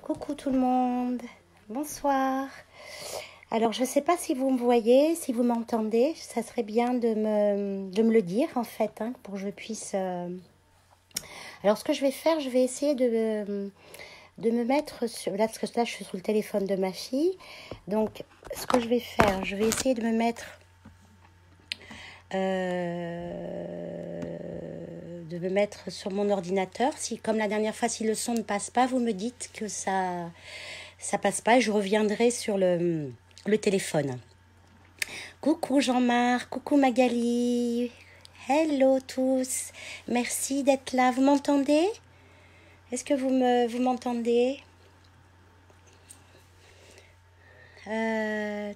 Coucou tout le monde, bonsoir. Alors je ne sais pas si vous me voyez, si vous m'entendez, ça serait bien de me le dire en fait, pour que je puisse... Alors ce que je vais faire, je vais essayer de me mettre sur... Là, parce que là je suis sur le téléphone de ma fille, donc ce que je vais faire, je vais essayer de me mettre... sur mon ordinateur. Si, comme la dernière fois, si le son ne passe pas, vous me dites que ça passe pas et je reviendrai sur le téléphone. Coucou Jean-Marc, coucou Magali, hello tous, merci d'être là. Vous m'entendez? Est-ce que vous m'entendez?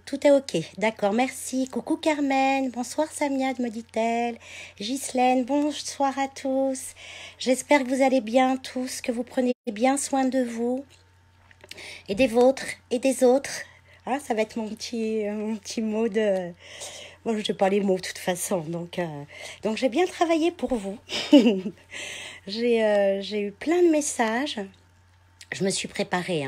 Tout est ok, d'accord, merci. Coucou Carmen, bonsoir Samia, me dit-elle. Ghislaine, bonsoir à tous. J'espère que vous allez bien tous, que vous prenez bien soin de vous et des vôtres et des autres. Ah, ça va être mon petit mot de... Bon, je n'ai pas les mots de toute façon, donc j'ai bien travaillé pour vous. J'ai eu plein de messages. Je me suis préparée,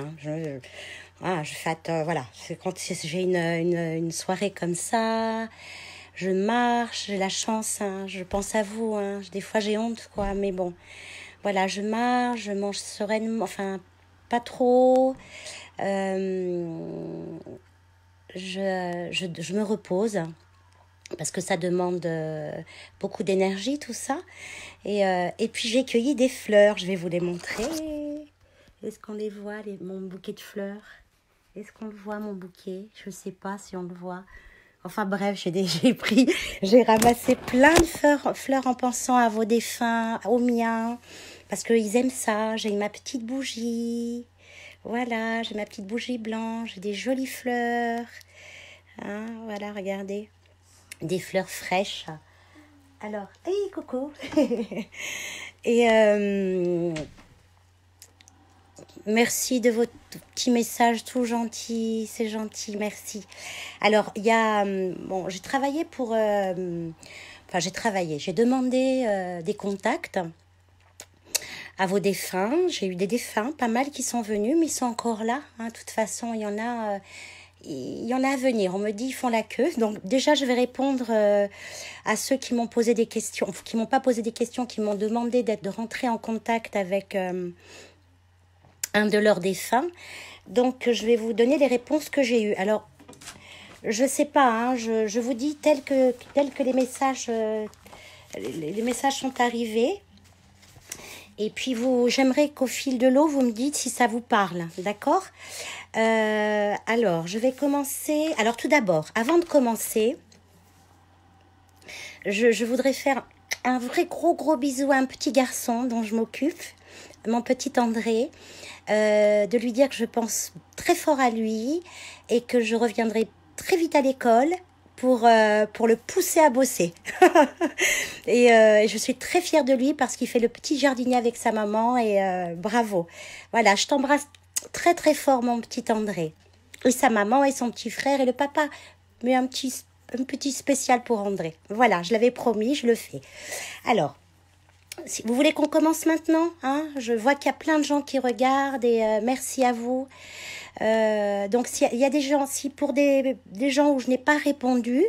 voilà, c'est quand j'ai une soirée comme ça, je marche, j'ai la chance, je pense à vous, des fois j'ai honte, quoi, mais bon, voilà, je marche, je mange sereinement, enfin, pas trop, je me repose, parce que ça demande beaucoup d'énergie, tout ça, et puis j'ai cueilli des fleurs, je vais vous les montrer. Est-ce qu'on les voit, mon bouquet de fleurs? Est-ce qu'on le voit, mon bouquet? Je ne sais pas si on le voit. Enfin bref, j'ai ramassé plein de fleurs en pensant à vos défunts, aux miens, parce qu'ils aiment ça. J'ai ma petite bougie. Voilà, j'ai ma petite bougie blanche, j'ai des jolies fleurs. Voilà, regardez. Des fleurs fraîches. Alors, hey, coucou. Et... merci de vos petits messages tout gentils, c'est gentil, merci. Alors, il y a... j'ai travaillé j'ai demandé des contacts à vos défunts. J'ai eu des défunts, pas mal qui sont venus, mais ils sont encore là. De toute façon, il y en a à venir. On me dit ils font la queue. Donc déjà, je vais répondre à ceux qui m'ont posé des questions, qui m'ont pas posé des questions, qui m'ont demandé de rentrer en contact avec... un de leurs défunts. Donc, je vais vous donner les réponses que j'ai eues. Alors, je sais pas, je vous dis tel que les messages sont arrivés. Et puis, j'aimerais qu'au fil de l'eau, vous me dites si ça vous parle, d'accord? Alors, je vais commencer. Alors, tout d'abord, avant de commencer, je voudrais faire un vrai gros bisou à un petit garçon dont je m'occupe, mon petit André, de lui dire que je pense très fort à lui et que je reviendrai très vite à l'école pour le pousser à bosser. Et je suis très fière de lui parce qu'il fait le petit jardinier avec sa maman et bravo. Voilà, je t'embrasse très très fort mon petit André. Et sa maman et son petit frère et le papa. Mais un petit spécial pour André. Voilà, je l'avais promis, je le fais. Alors, si vous voulez qu'on commence maintenant, je vois qu'il y a plein de gens qui regardent et merci à vous. Donc, s'il y a des gens, si pour des gens où je n'ai pas répondu,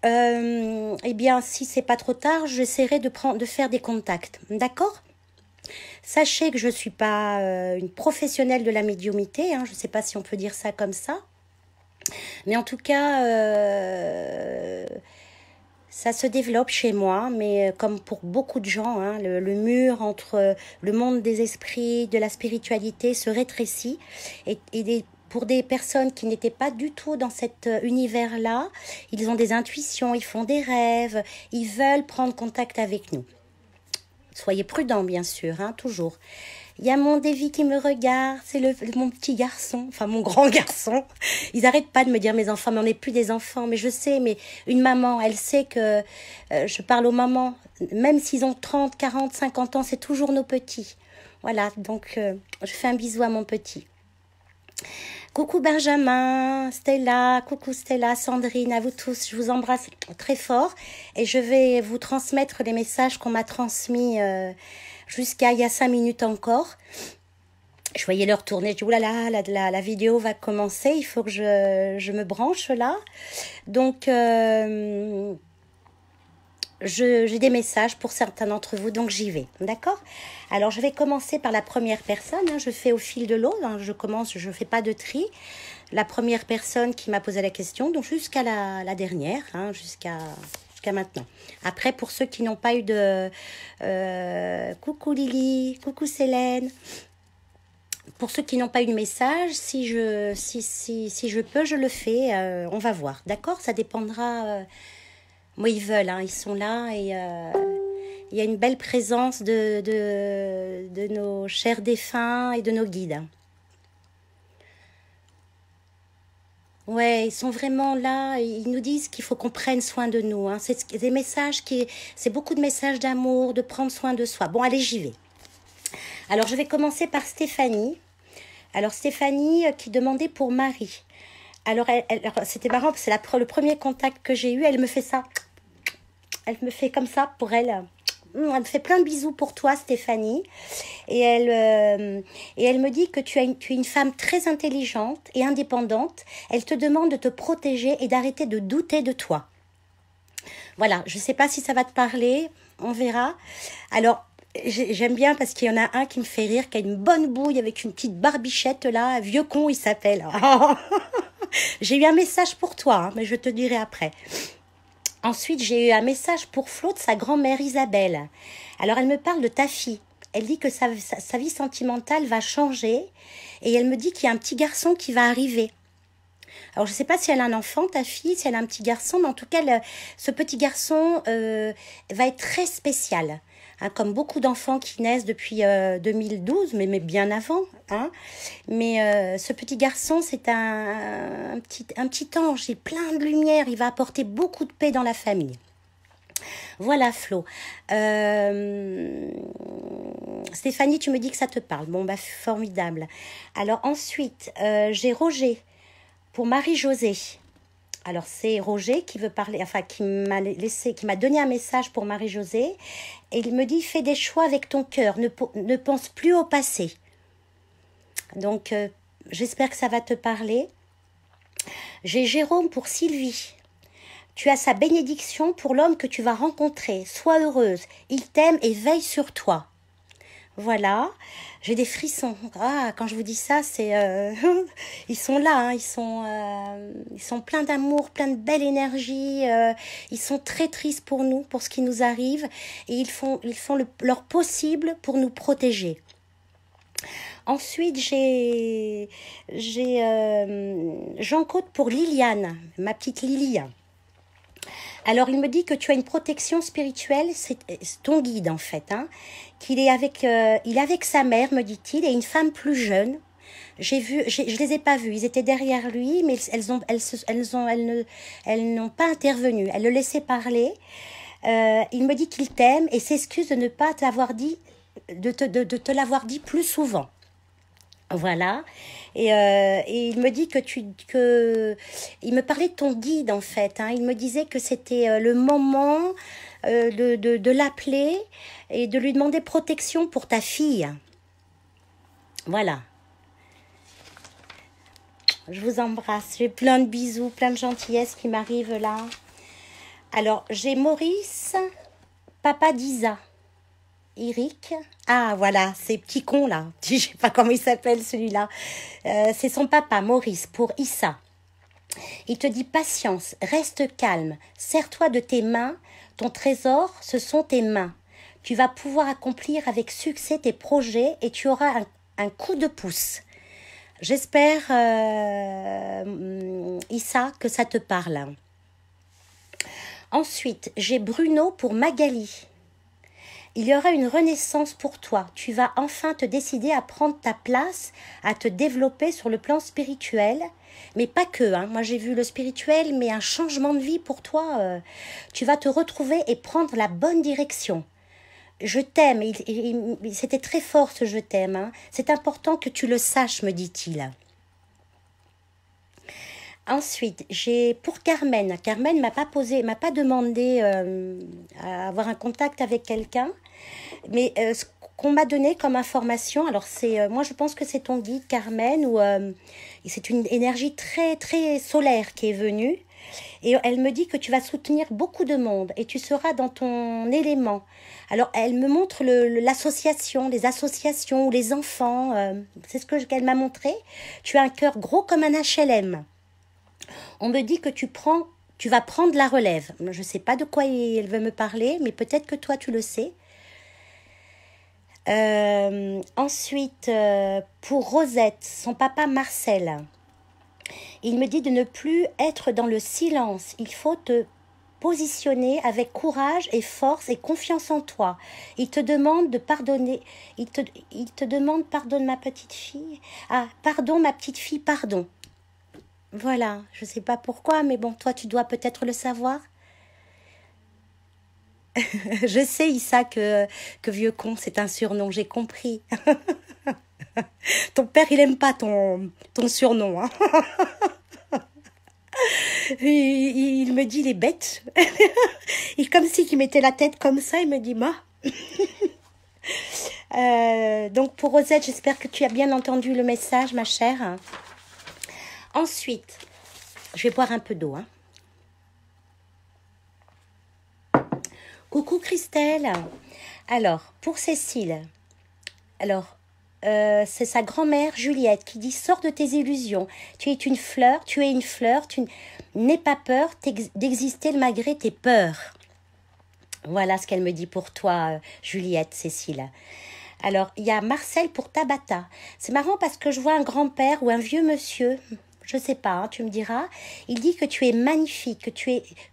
eh bien, si c'est pas trop tard, j'essaierai de faire des contacts. D'accord? Sachez que je suis pas une professionnelle de la médiumnité, je ne sais pas si on peut dire ça comme ça. Mais en tout cas, ça se développe chez moi, mais comme pour beaucoup de gens, le mur entre le monde des esprits, de la spiritualité se rétrécit. Pour des personnes qui n'étaient pas du tout dans cet univers-là, ils ont des intuitions, ils font des rêves, ils veulent prendre contact avec nous. Soyez prudents, bien sûr, toujours. Il y a mon Davy qui me regarde, c'est mon petit garçon, enfin mon grand garçon. Ils n'arrêtent pas de me dire mes enfants, mais on n'est plus des enfants. Mais je sais, mais une maman, elle sait que je parle aux mamans. Même s'ils ont 30, 40, 50 ans, c'est toujours nos petits. Voilà, donc je fais un bisou à mon petit. Coucou Benjamin, Stella, coucou Stella, Sandrine, à vous tous, je vous embrasse très fort et je vais vous transmettre les messages qu'on m'a transmis jusqu'à il y a 5 minutes encore. Je voyais l'heure tourner, je dis, oulala, la vidéo va commencer, il faut que je me branche là. Donc, j'ai des messages pour certains d'entre vous, donc j'y vais, d'accord? Alors, je vais commencer par la première personne, hein, je fais au fil de l'eau, hein, je ne fais pas de tri. La première personne qui m'a posé la question, donc jusqu'à la dernière, hein, jusqu'à maintenant. Après, pour ceux qui n'ont pas eu de... coucou Lily, coucou Célène. Pour ceux qui n'ont pas eu de message, si je peux, je le fais. On va voir, d'accord? Ça dépendra... moi, ils veulent, hein, ils sont là et il y a une belle présence de nos chers défunts et de nos guides. Ouais, ils sont vraiment là, ils nous disent qu'il faut qu'on prenne soin de nous. Hein. C'est des messages c'est beaucoup de messages d'amour, de prendre soin de soi. Bon, allez, j'y vais. Alors, je vais commencer par Stéphanie. Alors, Stéphanie qui demandait pour Marie. Alors, c'était marrant, c'est le premier contact que j'ai eu, elle me fait ça. Elle me fait comme ça pour elle. Elle me fait plein de bisous pour toi, Stéphanie. Et elle me dit que tu es une femme très intelligente et indépendante. Elle te demande de te protéger et d'arrêter de douter de toi. Voilà, je ne sais pas si ça va te parler. On verra. Alors, j'aime bien parce qu'il y en a un qui me fait rire, qui a une bonne bouille avec une petite barbichette là. Vieux con, il s'appelle. J'ai eu un message pour toi, hein, mais je te dirai après. Ensuite, j'ai eu un message pour Flo de sa grand-mère Isabelle. Alors, elle me parle de ta fille. Elle dit que sa vie sentimentale va changer et elle me dit qu'il y a un petit garçon qui va arriver. Alors, je ne sais pas si elle a un enfant, ta fille, si elle a un petit garçon, mais en tout cas, ce petit garçon va être très spécial. Hein, comme beaucoup d'enfants qui naissent depuis 2012, mais bien avant. Hein. Mais ce petit garçon, c'est un petit ange, il est plein de lumière, il va apporter beaucoup de paix dans la famille. Voilà Flo. Stéphanie, tu me dis que ça te parle. Bon, bah formidable. Alors ensuite, j'ai Roger pour Marie-Josée. Alors c'est Roger qui veut parler, enfin qui m'a donné un message pour Marie-Josée et il me dit fais des choix avec ton cœur, ne pense plus au passé. Donc j'espère que ça va te parler. J'ai Jérôme pour Sylvie. Tu as sa bénédiction pour l'homme que tu vas rencontrer. Sois heureuse, il t'aime et veille sur toi. Voilà, j'ai des frissons. Ah, quand je vous dis ça, c'est ils sont là, hein, ils sont pleins d'amour, pleins de belle énergie. Ils sont très tristes pour nous, pour ce qui nous arrive, et ils font leur possible pour nous protéger. Ensuite, j'ai Jean-Claude pour Liliane, ma petite Lily. Alors, il me dit que tu as une protection spirituelle, c'est ton guide en fait, hein, qu'il est il est avec sa mère, me dit-il, et une femme plus jeune. Je les ai pas vus, ils étaient derrière lui, mais elles n'ont pas intervenu, elles le laissaient parler. Il me dit qu'il t'aime et s'excuse de ne pas t'avoir dit, de te l'avoir dit plus souvent. Voilà, et il me dit il me parlait de ton guide en fait, hein. Il me disait que c'était le moment de l'appeler et de lui demander protection pour ta fille. Voilà, je vous embrasse, j'ai plein de bisous, plein de gentillesse qui m'arrivent là. Alors, j'ai Maurice, papa d'Isa. Eric, ah voilà, ces petits cons là, je sais pas comment il s'appelle celui-là, c'est son papa Maurice pour Issa. Il te dit patience, reste calme, serre-toi de tes mains, ton trésor ce sont tes mains. Tu vas pouvoir accomplir avec succès tes projets et tu auras un coup de pouce. J'espère Issa que ça te parle. Ensuite, j'ai Bruno pour Magali. Il y aura une renaissance pour toi. Tu vas enfin te décider à prendre ta place, à te développer sur le plan spirituel. Mais pas que, hein. Moi j'ai vu le spirituel, mais un changement de vie pour toi. Tu vas te retrouver et prendre la bonne direction. Je t'aime. C'était très fort ce je t'aime. Hein. C'est important que tu le saches, me dit-il. Ensuite, j'ai pour Carmen. Carmen m'a pas demandé à avoir un contact avec quelqu'un. Mais qu'on m'a donné comme information. Alors, moi, je pense que c'est ton guide, Carmen, ou c'est une énergie très, très solaire qui est venue. Et elle me dit que tu vas soutenir beaucoup de monde et tu seras dans ton élément. Alors, elle me montre l'association, les associations ou les enfants. C'est ce qu'elle m'a montré. Tu as un cœur gros comme un HLM. On me dit que tu vas prendre la relève. Je ne sais pas de quoi elle veut me parler, mais peut-être que toi, tu le sais. Ensuite, pour Rosette, son papa Marcel, il me dit de ne plus être dans le silence. Il faut te positionner avec courage et force et confiance en toi. Il te demande de pardonner. Il te demande, pardonne ma petite fille. Ah, pardon ma petite fille, pardon. Voilà, je ne sais pas pourquoi, mais bon, toi tu dois peut-être le savoir. Je sais, Issa, que vieux con, c'est un surnom, j'ai compris. Ton père, il aime pas ton surnom. Hein. Il me dit, il est bête. Et comme si il mettait la tête comme ça, il me dit, ma. Donc pour Rosette, j'espère que tu as bien entendu le message, ma chère. Ensuite, je vais boire un peu d'eau. Hein. Coucou Christelle. Alors, pour Cécile, c'est sa grand-mère Juliette qui dit « Sors de tes illusions. Tu es une fleur, tu n'aie pas peur d'exister malgré tes peurs. » Voilà ce qu'elle me dit pour toi, Juliette, Cécile. Alors, il y a Marcel pour Tabata. C'est marrant parce que je vois un grand-père ou un vieux monsieur, je ne sais pas, hein, tu me diras. Il dit que tu es magnifique,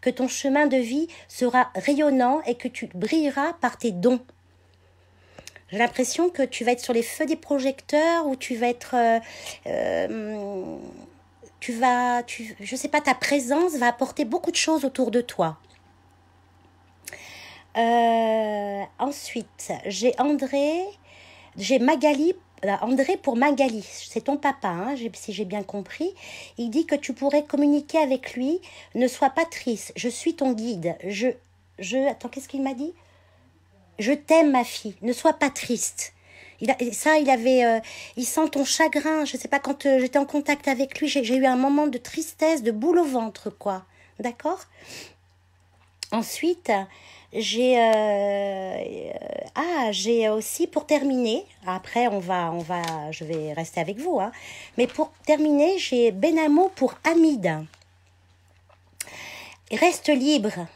que ton chemin de vie sera rayonnant et que tu brilleras par tes dons. J'ai l'impression que tu vas être sur les feux des projecteurs ou tu vas être... je sais pas, ta présence va apporter beaucoup de choses autour de toi. Ensuite, j'ai Magali, André pour Magali, c'est ton papa, hein, si j'ai bien compris. Il dit que tu pourrais communiquer avec lui. Ne sois pas triste, je suis ton guide. Attends, qu'est-ce qu'il m'a dit ? Je t'aime, ma fille, ne sois pas triste. Il sent ton chagrin. Je ne sais pas, quand j'étais en contact avec lui, j'ai eu un moment de tristesse, de boule au ventre, quoi. D'accord ? Ensuite, j'ai aussi, pour terminer, après je vais rester avec vous, hein, mais pour terminer, j'ai Benamo pour Hamid. Reste libre.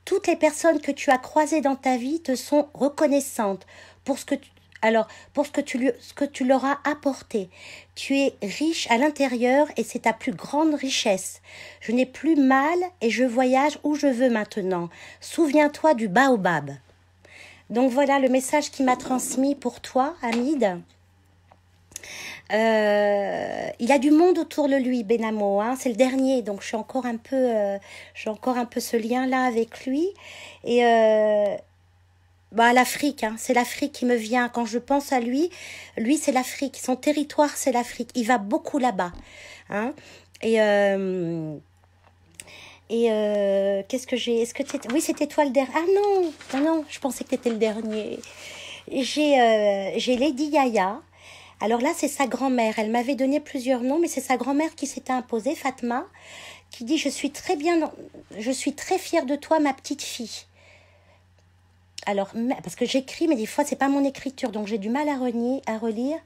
Toutes les personnes que tu as croisées dans ta vie te sont reconnaissantes pour ce que tu leur as apporté. Tu es riche à l'intérieur et c'est ta plus grande richesse. Je n'ai plus mal et je voyage où je veux maintenant. Souviens-toi du baobab. Donc voilà le message qu'il m'a transmis pour toi, Hamid. Il a du monde autour de lui, Benamo, hein, c'est le dernier, donc j'ai encore un peu ce lien-là avec lui. Et l'Afrique, hein, c'est l'Afrique qui me vient quand je pense à lui. Lui, c'est l'Afrique, son territoire, c'est l'Afrique. Il va beaucoup là-bas, hein. Qu'est-ce que j'ai ? Oui, c'était toi le dernier. Ah non, je pensais que t'étais le dernier. J'ai Lady Yaya. Alors là, c'est sa grand-mère. Elle m'avait donné plusieurs noms, mais c'est sa grand-mère qui s'était imposée, Fatma, qui dit « Je suis très fière de toi, ma petite fille. » Alors, parce que j'écris, mais des fois, c'est pas mon écriture, donc j'ai du mal à relire.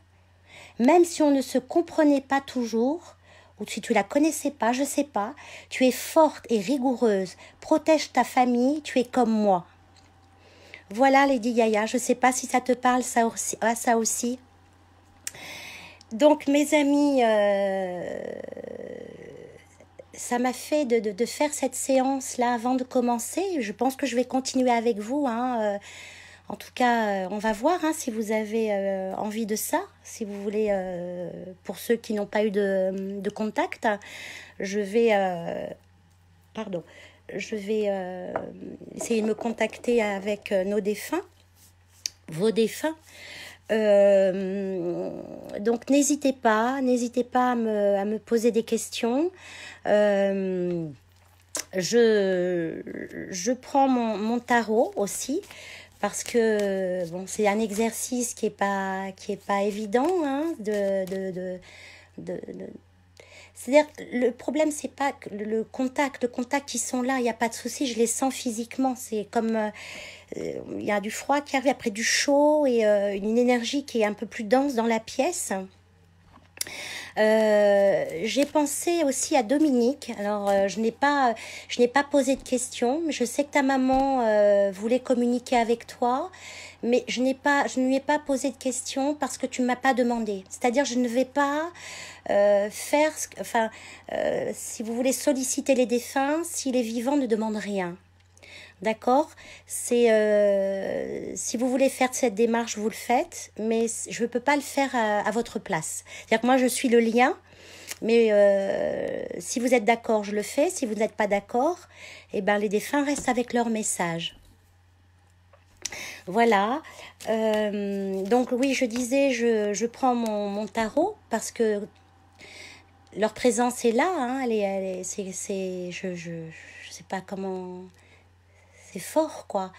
Même si on ne se comprenait pas toujours, ou si tu la connaissais pas, je sais pas, tu es forte et rigoureuse. Protège ta famille, tu es comme moi. Voilà, Lady Yaya, je sais pas si ça te parle, ça aussi. Donc, mes amis, ça m'a fait de faire cette séance-là avant de commencer. Je pense que je vais continuer avec vous. Hein. En tout cas, on va voir hein, si vous avez envie de ça. Si vous voulez, pour ceux qui n'ont pas eu de contact, je vais essayer de me contacter avec vos défunts. Donc n'hésitez pas à me poser des questions. Je prends mon tarot aussi parce que bon, c'est un exercice qui est pas évident, hein, de, c'est-à-dire, le problème, c'est pas que le contact. Le contact, ils sont là, il n'y a pas de souci, je les sens physiquement. C'est comme, il y a du froid qui arrive, après du chaud, et une énergie qui est un peu plus dense dans la pièce. J'ai pensé aussi à Dominique. Alors, je n'ai pas posé de questions, mais je sais que ta maman voulait communiquer avec toi, mais je ne lui ai pas posé de questions parce que tu ne m'as pas demandé. C'est-à-dire, je ne vais pas faire, si vous voulez solliciter les défunts, si les vivants ne demandent rien. D'accord? C'est si vous voulez faire cette démarche, vous le faites, mais je ne peux pas le faire à votre place. C'est-à-dire que moi, je suis le lien, mais si vous êtes d'accord, je le fais. Si vous n'êtes pas d'accord, eh ben, les défunts restent avec leur message. Voilà. Donc oui, je disais, je prends mon tarot parce que leur présence est là. Hein, je sais pas comment... C'est fort, quoi.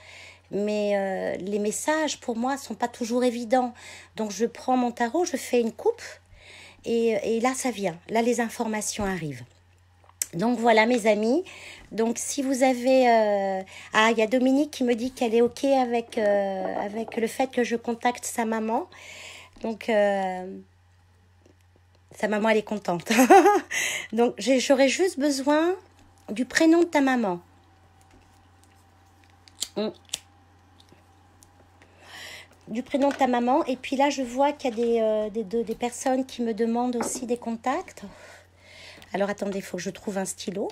Mais les messages, pour moi, sont pas toujours évidents. Donc, je prends mon tarot, je fais une coupe, et là, ça vient. Là, les informations arrivent. Donc, voilà, mes amis. Donc, si vous avez... Ah, il y a Dominique qui me dit qu'elle est OK avec le fait que je contacte sa maman. Donc, sa maman, elle est contente. Donc, j'aurais juste besoin du prénom de ta maman. Du prénom de ta maman. Et puis là, je vois qu'il y a des personnes qui me demandent aussi des contacts. Alors, attendez, il faut que je trouve un stylo.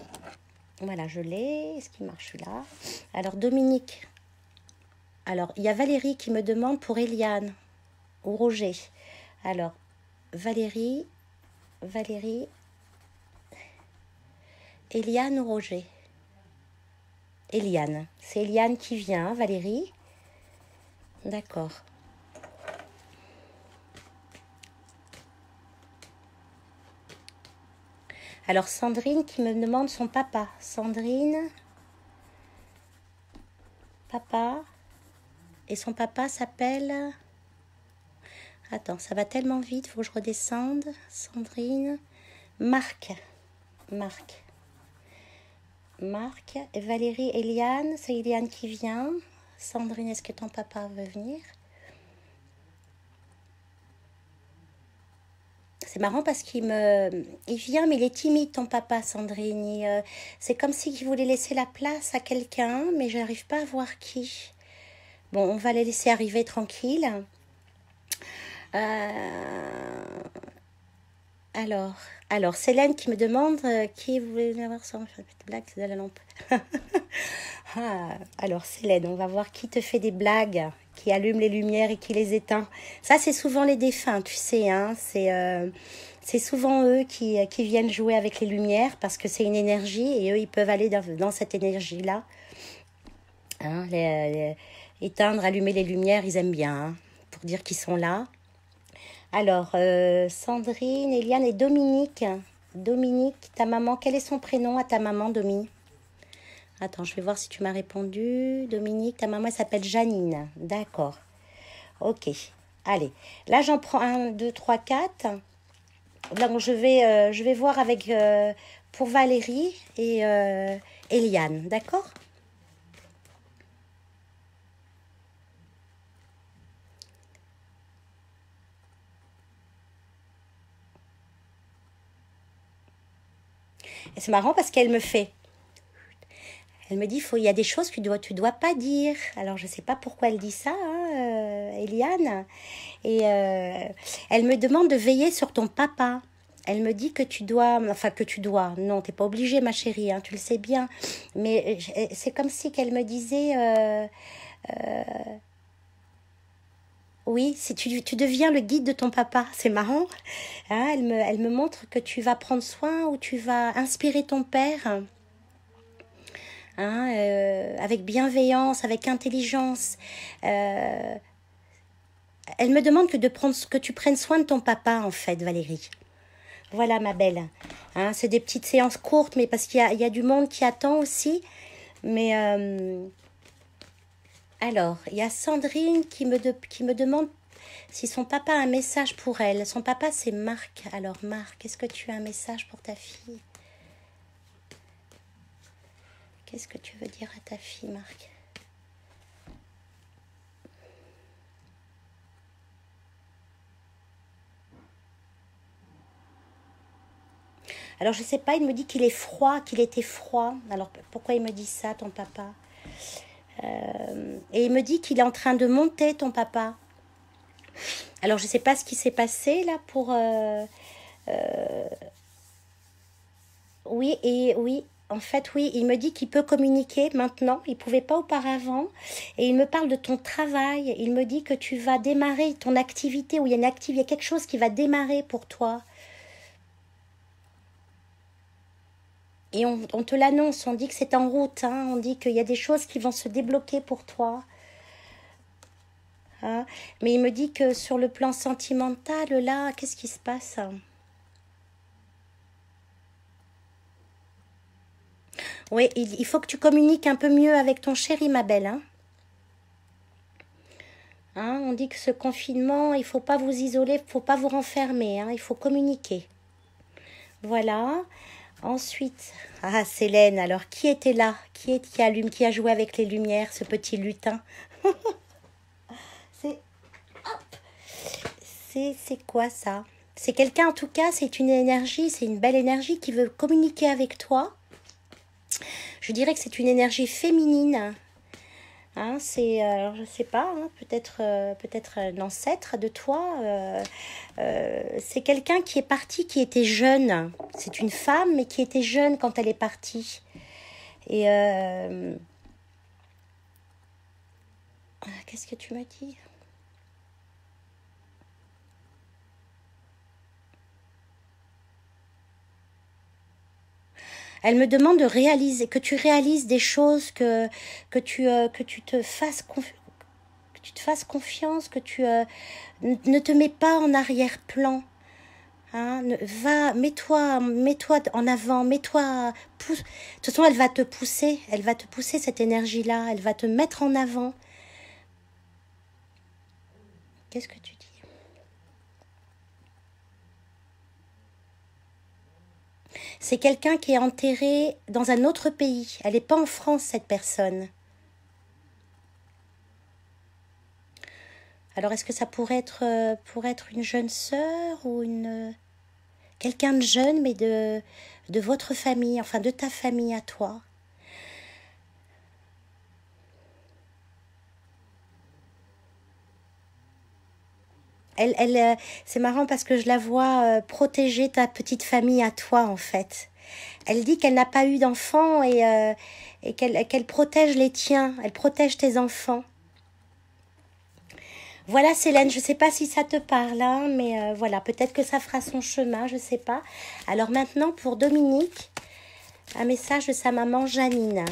Voilà, je l'ai. Est-ce qu'il marche celui-là? Alors, Dominique. Alors, il y a Valérie qui me demande pour Eliane ou Roger. Alors, Valérie, Eliane ou Roger? Eliane. C'est Eliane qui vient, Valérie. D'accord. Alors, Sandrine qui me demande son papa. Sandrine, papa. Et son papa s'appelle... Attends, ça va tellement vite, il faut que je redescende. Sandrine. Marc. Et Valérie, Eliane. C'est Eliane qui vient. Sandrine, est-ce que ton papa veut venir? C'est marrant parce il vient, mais il est timide, ton papa, Sandrine. C'est comme s'il voulait laisser la place à quelqu'un, mais je n'arrive pas à voir qui. Bon, on va les laisser arriver tranquille. Alors, Célène qui me demande qui voulait avoir son petite blague de la lampe. Alors, Célène, on va voir qui te fait des blagues, qui allume les lumières et qui les éteint. Ça, c'est souvent les défunts, tu sais. Hein, c'est souvent eux qui viennent jouer avec les lumières parce que c'est une énergie et eux, ils peuvent aller dans cette énergie-là. Hein, éteindre, allumer les lumières, ils aiment bien, hein, pour dire qu'ils sont là. Alors, Sandrine, Eliane et Dominique. Dominique, ta maman, quel est son prénom à ta maman, Dominique? Attends, je vais voir si tu m'as répondu. Dominique, ta maman, elle s'appelle Janine. D'accord. Ok. Allez. Là, j'en prends 1, 2, 3, 4. Donc, je vais voir avec pour Valérie et Eliane. D'accord? Et c'est marrant parce qu'elle me fait... Elle me dit, il y a des choses que tu dois pas dire. Alors, je ne sais pas pourquoi elle dit ça, hein, Eliane. Et elle me demande de veiller sur ton papa. Elle me dit que tu dois... Non, tu n'es pas obligée, ma chérie, hein, tu le sais bien. Mais c'est comme si qu'elle me disait... oui, si tu deviens le guide de ton papa, c'est marrant. Hein, elle me montre que tu vas prendre soin ou tu vas inspirer ton père. Hein, avec bienveillance, avec intelligence. Elle me demande que tu prennes soin de ton papa, en fait, Valérie. Voilà, ma belle. Hein, c'est des petites séances courtes, mais parce qu'il y a du monde qui attend aussi. Mais Alors, il y a Sandrine qui me demande si son papa a un message pour elle. Son papa, c'est Marc. Alors, Marc, est-ce que tu as un message pour ta fille? Qu'est-ce que tu veux dire à ta fille, Marc? Alors, je sais pas, il me dit qu'il est froid, qu'il était froid. Alors, pourquoi il me dit ça, ton papa? Et il me dit qu'il est en train de monter, ton papa. Alors, je sais pas ce qui s'est passé, là, pour... Oui, et oui, en fait, oui, il me dit qu'il peut communiquer maintenant. Il pouvait pas auparavant. Et il me parle de ton travail. Il me dit que tu vas démarrer ton activité, où il y a il y a quelque chose qui va démarrer pour toi. Et on te l'annonce, on dit que c'est en route, hein, on dit qu'il y a des choses qui vont se débloquer pour toi. Hein. Mais il me dit que sur le plan sentimental, là, qu'est-ce qui se passe? Oui, il faut que tu communiques un peu mieux avec ton chéri, ma belle. Hein. Hein, on dit que ce confinement, il ne faut pas vous isoler, il ne faut pas vous renfermer, hein, il faut communiquer. Voilà. Ensuite, ah Célène, alors qui était là? Qui a joué avec les lumières, ce petit lutin? C'est c'est quoi ça? C'est quelqu'un en tout cas, c'est une énergie, c'est une belle énergie qui veut communiquer avec toi. Je dirais que c'est une énergie féminine. Hein, c'est, alors je sais pas, hein, peut-être un ancêtre de toi. C'est quelqu'un qui est parti, qui était jeune. C'est une femme, mais qui était jeune quand elle est partie. Et qu'est-ce que tu m'as dit? Elle me demande de réaliser, que tu réalises des choses, que tu te fasses que tu te fasses confiance, que tu ne te mets pas en arrière-plan. Hein, mets-toi en avant, pousse. De toute façon, elle va te pousser cette énergie-là, elle va te mettre en avant. Qu'est-ce que tu dis? C'est quelqu'un qui est enterré dans un autre pays. Elle n'est pas en France, cette personne. Alors, est-ce que ça pourrait être une jeune sœur ou quelqu'un de jeune, mais de votre famille, enfin de ta famille à toi? C'est marrant parce que je la vois protéger ta petite famille à toi, en fait. Elle dit qu'elle n'a pas eu d'enfants et qu'elle protège les tiens, elle protège tes enfants. Voilà, Célène, je ne sais pas si ça te parle, hein, mais voilà, peut-être que ça fera son chemin, je ne sais pas. Alors maintenant, pour Dominique, un message de sa maman Janine.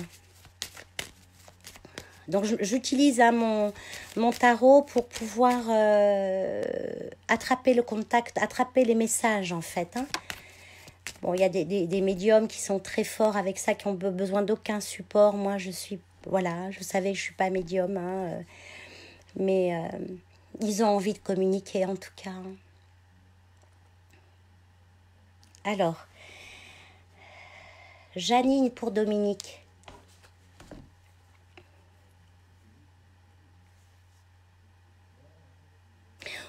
Donc j'utilise hein, mon tarot pour pouvoir attraper le contact, attraper les messages en fait. Hein. Bon, il y a des médiums qui sont très forts avec ça, qui ont besoin d'aucun support. Moi, voilà, je savais que je ne suis pas médium, hein, mais ils ont envie de communiquer en tout cas. Hein. Alors, Janine pour Dominique.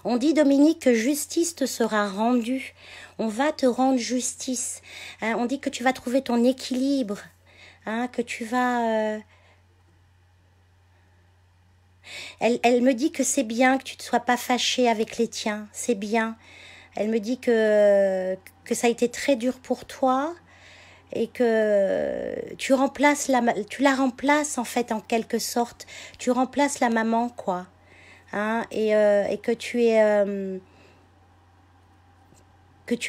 On dit, Dominique, que justice te sera rendue. On va te rendre justice. Hein, on dit que tu vas trouver ton équilibre. Hein, que tu vas... Elle me dit que c'est bien que tu ne sois pas fâchée avec les tiens. C'est bien. Elle me dit que ça a été très dur pour toi et que tu la remplaces en fait en quelque sorte. Tu remplaces la maman, quoi. Hein, et que tu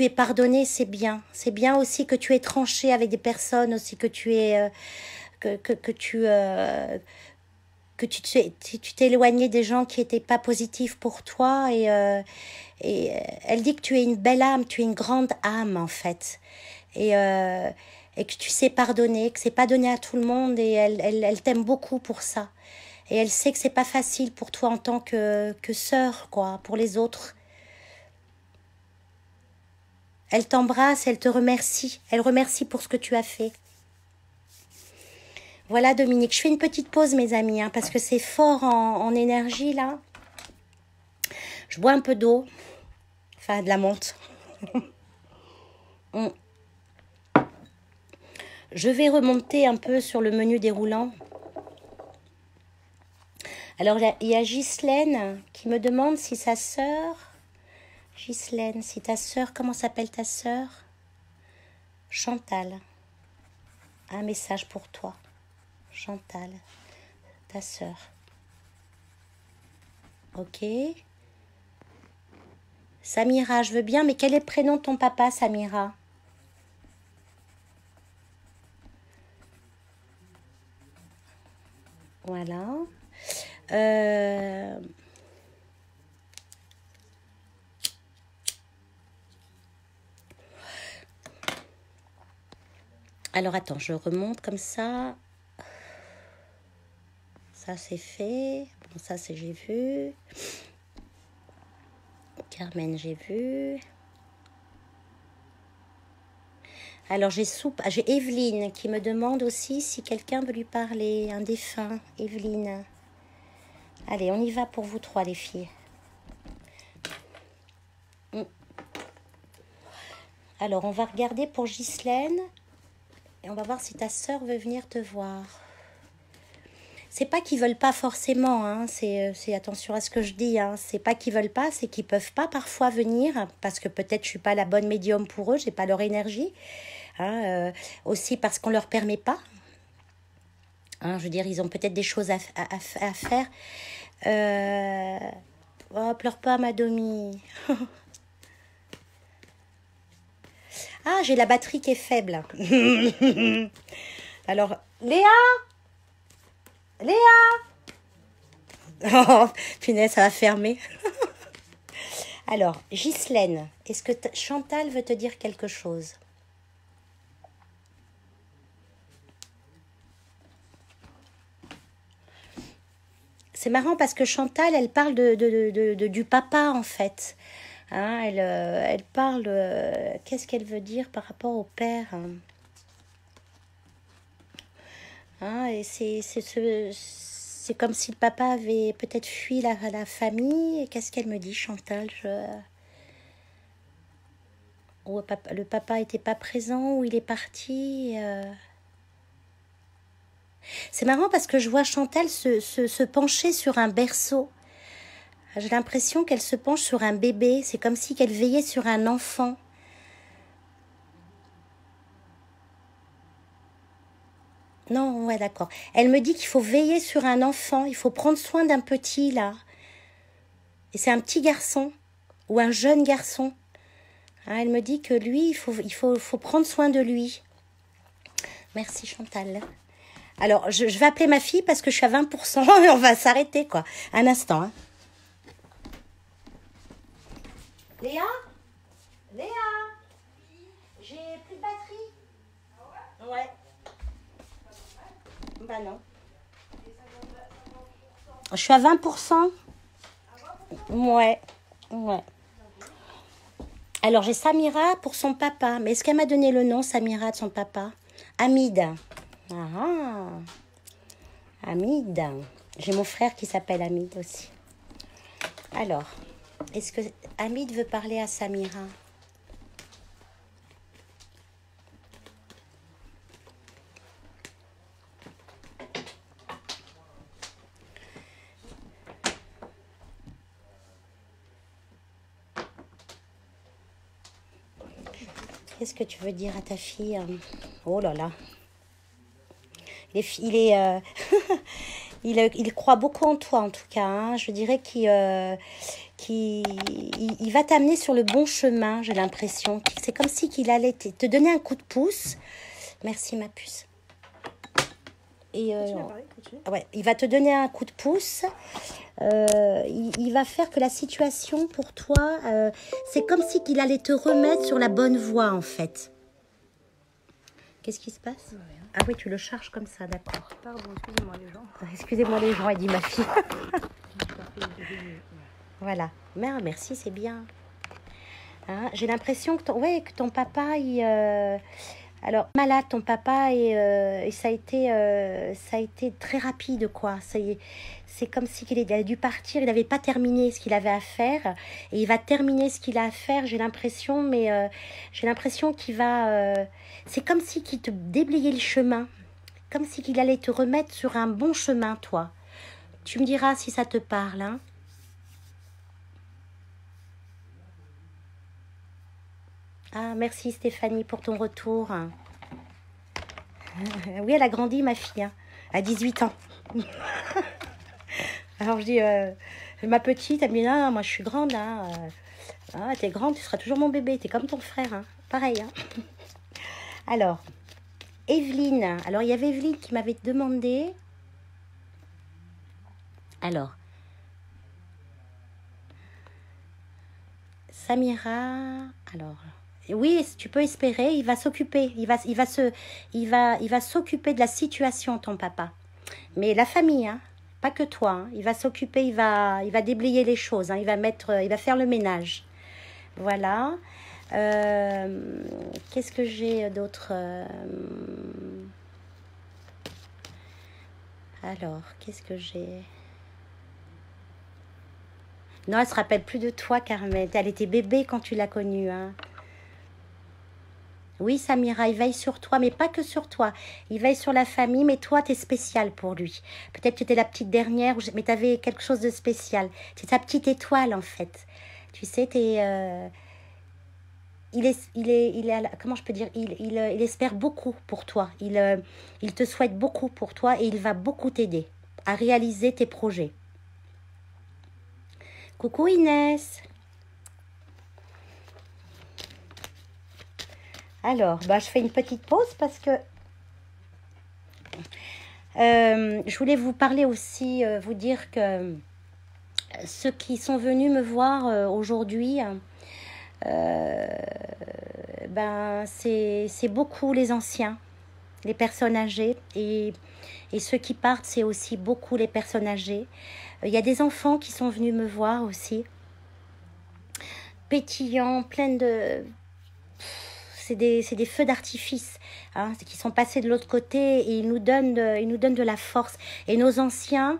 es pardonné, c'est bien. C'est bien aussi que tu es tranché avec des personnes aussi, que tu es que tu t'es éloigné des gens qui n'étaient pas positifs pour toi et elle dit que tu es une belle âme, tu es une grande âme en fait et que tu sais pardonner, que c'est pas donné à tout le monde et elle t'aime beaucoup pour ça Et elle sait que c'est pas facile pour toi en tant que sœur, quoi, pour les autres. Elle t'embrasse, elle te remercie. Elle remercie pour ce que tu as fait. Voilà, Dominique. Je fais une petite pause, mes amis, hein, parce que c'est fort en énergie, là. Je bois un peu d'eau. Enfin, de la menthe. Je vais remonter un peu sur le menu déroulant. Alors, il y a Ghislaine qui me demande si sa sœur... Ghislaine, si ta sœur... Comment s'appelle ta sœur? Chantal. Un message pour toi. Chantal, ta sœur. Ok. Samira, je veux bien, mais quel est le prénom de ton papa, Samira? Voilà. Alors, attends, je remonte comme ça. Ça, c'est fait. Bon, ça, c'est j'ai vu. Carmen, j'ai vu. Alors, j'ai Evelyne qui me demande aussi si quelqu'un veut lui parler. Un défunt, Evelyne. Allez, on y va pour vous trois, les filles. Alors, on va regarder pour Ghislaine. Et on va voir si ta sœur veut venir te voir. C'est pas qu'ils veulent pas forcément, hein. C'est attention à ce que je dis, hein. C'est pas qu'ils veulent pas, c'est qu'ils peuvent pas parfois venir, parce que peut-être je suis pas la bonne médium pour eux, j'ai pas leur énergie. Hein, aussi parce qu'on leur permet pas. Hein, je veux dire, ils ont peut-être des choses à faire. Oh, pleure pas, ma Domi. Ah, j'ai la batterie qui est faible. Alors, Léa! Oh, punaise, ça va fermer. Alors, Ghislaine, est-ce que Chantal veut te dire quelque chose? C'est marrant parce que Chantal, elle parle du papa, en fait. Hein, elle parle... qu'est-ce qu'elle veut dire par rapport au père? Hein, et c'est comme si le papa avait peut-être fui la famille. Et qu'est-ce qu'elle me dit, Chantal? Le papa n'était pas présent ou il est parti. C'est marrant parce que je vois Chantal se pencher sur un berceau. J'ai l'impression qu'elle se penche sur un bébé. C'est comme si qu'elle veillait sur un enfant. Non, ouais, d'accord. Elle me dit qu'il faut veiller sur un enfant. Il faut prendre soin d'un petit, là. Et c'est un petit garçon. Ou un jeune garçon. Hein, elle me dit que lui, il faut prendre soin de lui. Merci, Chantal. Alors, je vais appeler ma fille parce que je suis à 20% et on va s'arrêter, quoi. Un instant, hein. Léa? J'ai plus de batterie. Ouais. Bah non. Je suis à 20%. Ouais. Alors, j'ai Samira pour son papa. Mais est-ce qu'elle m'a donné le nom, Samira, de son papa? Hamid. Ah. Hamid. J'ai mon frère qui s'appelle Hamid aussi. Alors, est-ce que Hamid veut parler à Samira? Qu'est-ce que tu veux dire à ta fille? Oh là là. Il croit beaucoup en toi, en tout cas. Hein. Je dirais qu'il va t'amener sur le bon chemin, j'ai l'impression. C'est comme si qu'il allait te donner un coup de pouce. Merci, ma puce. Et ouais, il va te donner un coup de pouce. Il va faire que la situation pour toi, c'est comme si qu'il allait te remettre sur la bonne voie, en fait. Qu'est-ce qui se passe? Rien. Ah oui, tu le charges comme ça, d'accord. Pardon, excusez-moi les gens. Excusez-moi les gens, a dit ma fille. J'ai pas fait de vidéo. Voilà. Mais, merci, c'est bien. Hein, j'ai l'impression que que ton papa, alors, malade, ton papa, et ça a été très rapide, quoi. C'est comme si il a dû partir, il n'avait pas terminé ce qu'il avait à faire, et il va terminer ce qu'il a à faire, j'ai l'impression, mais j'ai l'impression qu'il va... c'est comme si qu'il te déblayait le chemin, comme si qu'il allait te remettre sur un bon chemin, toi. Tu me diras si ça te parle, hein. Ah, merci Stéphanie pour ton retour. Oui, elle a grandi, ma fille, hein, à 18 ans. Alors je dis, ma petite, elle me dit, non, moi je suis grande. Hein, ah, t'es grande, tu seras toujours mon bébé, t'es comme ton frère. Hein, pareil. Hein. Alors, Evelyne. Alors, il y avait Evelyne qui m'avait demandé. Alors, Samira. Alors... Oui, tu peux espérer, il va s'occuper, il va s'occuper de la situation, ton papa. Mais la famille, hein, pas que toi, hein, il va s'occuper, il va déblayer les choses, hein, il va faire le ménage. Voilà. Qu'est-ce que j'ai d'autre? Alors, qu'est-ce que j'ai? Non, elle se rappelle plus de toi, Carmen. Elle était bébé quand tu l'as connue, hein. Oui, Samira, il veille sur toi, mais pas que sur toi. Il veille sur la famille, mais toi, tu es spécial pour lui. Peut-être que tu étais la petite dernière, mais tu avais quelque chose de spécial. C'est ta petite étoile, en fait. Tu sais, comment je peux dire, il espère beaucoup pour toi. Il te souhaite beaucoup pour toi et il va beaucoup t'aider à réaliser tes projets. Coucou Inès. Alors, je fais une petite pause parce que je voulais vous parler aussi, vous dire que ceux qui sont venus me voir aujourd'hui, c'est beaucoup les anciens, les personnes âgées, et ceux qui partent, c'est aussi beaucoup les personnes âgées. Il y a des enfants qui sont venus me voir aussi, pétillants, pleins de... C'est des feux d'artifice, hein, qui sont passés de l'autre côté et ils nous donnent de la force. Et nos anciens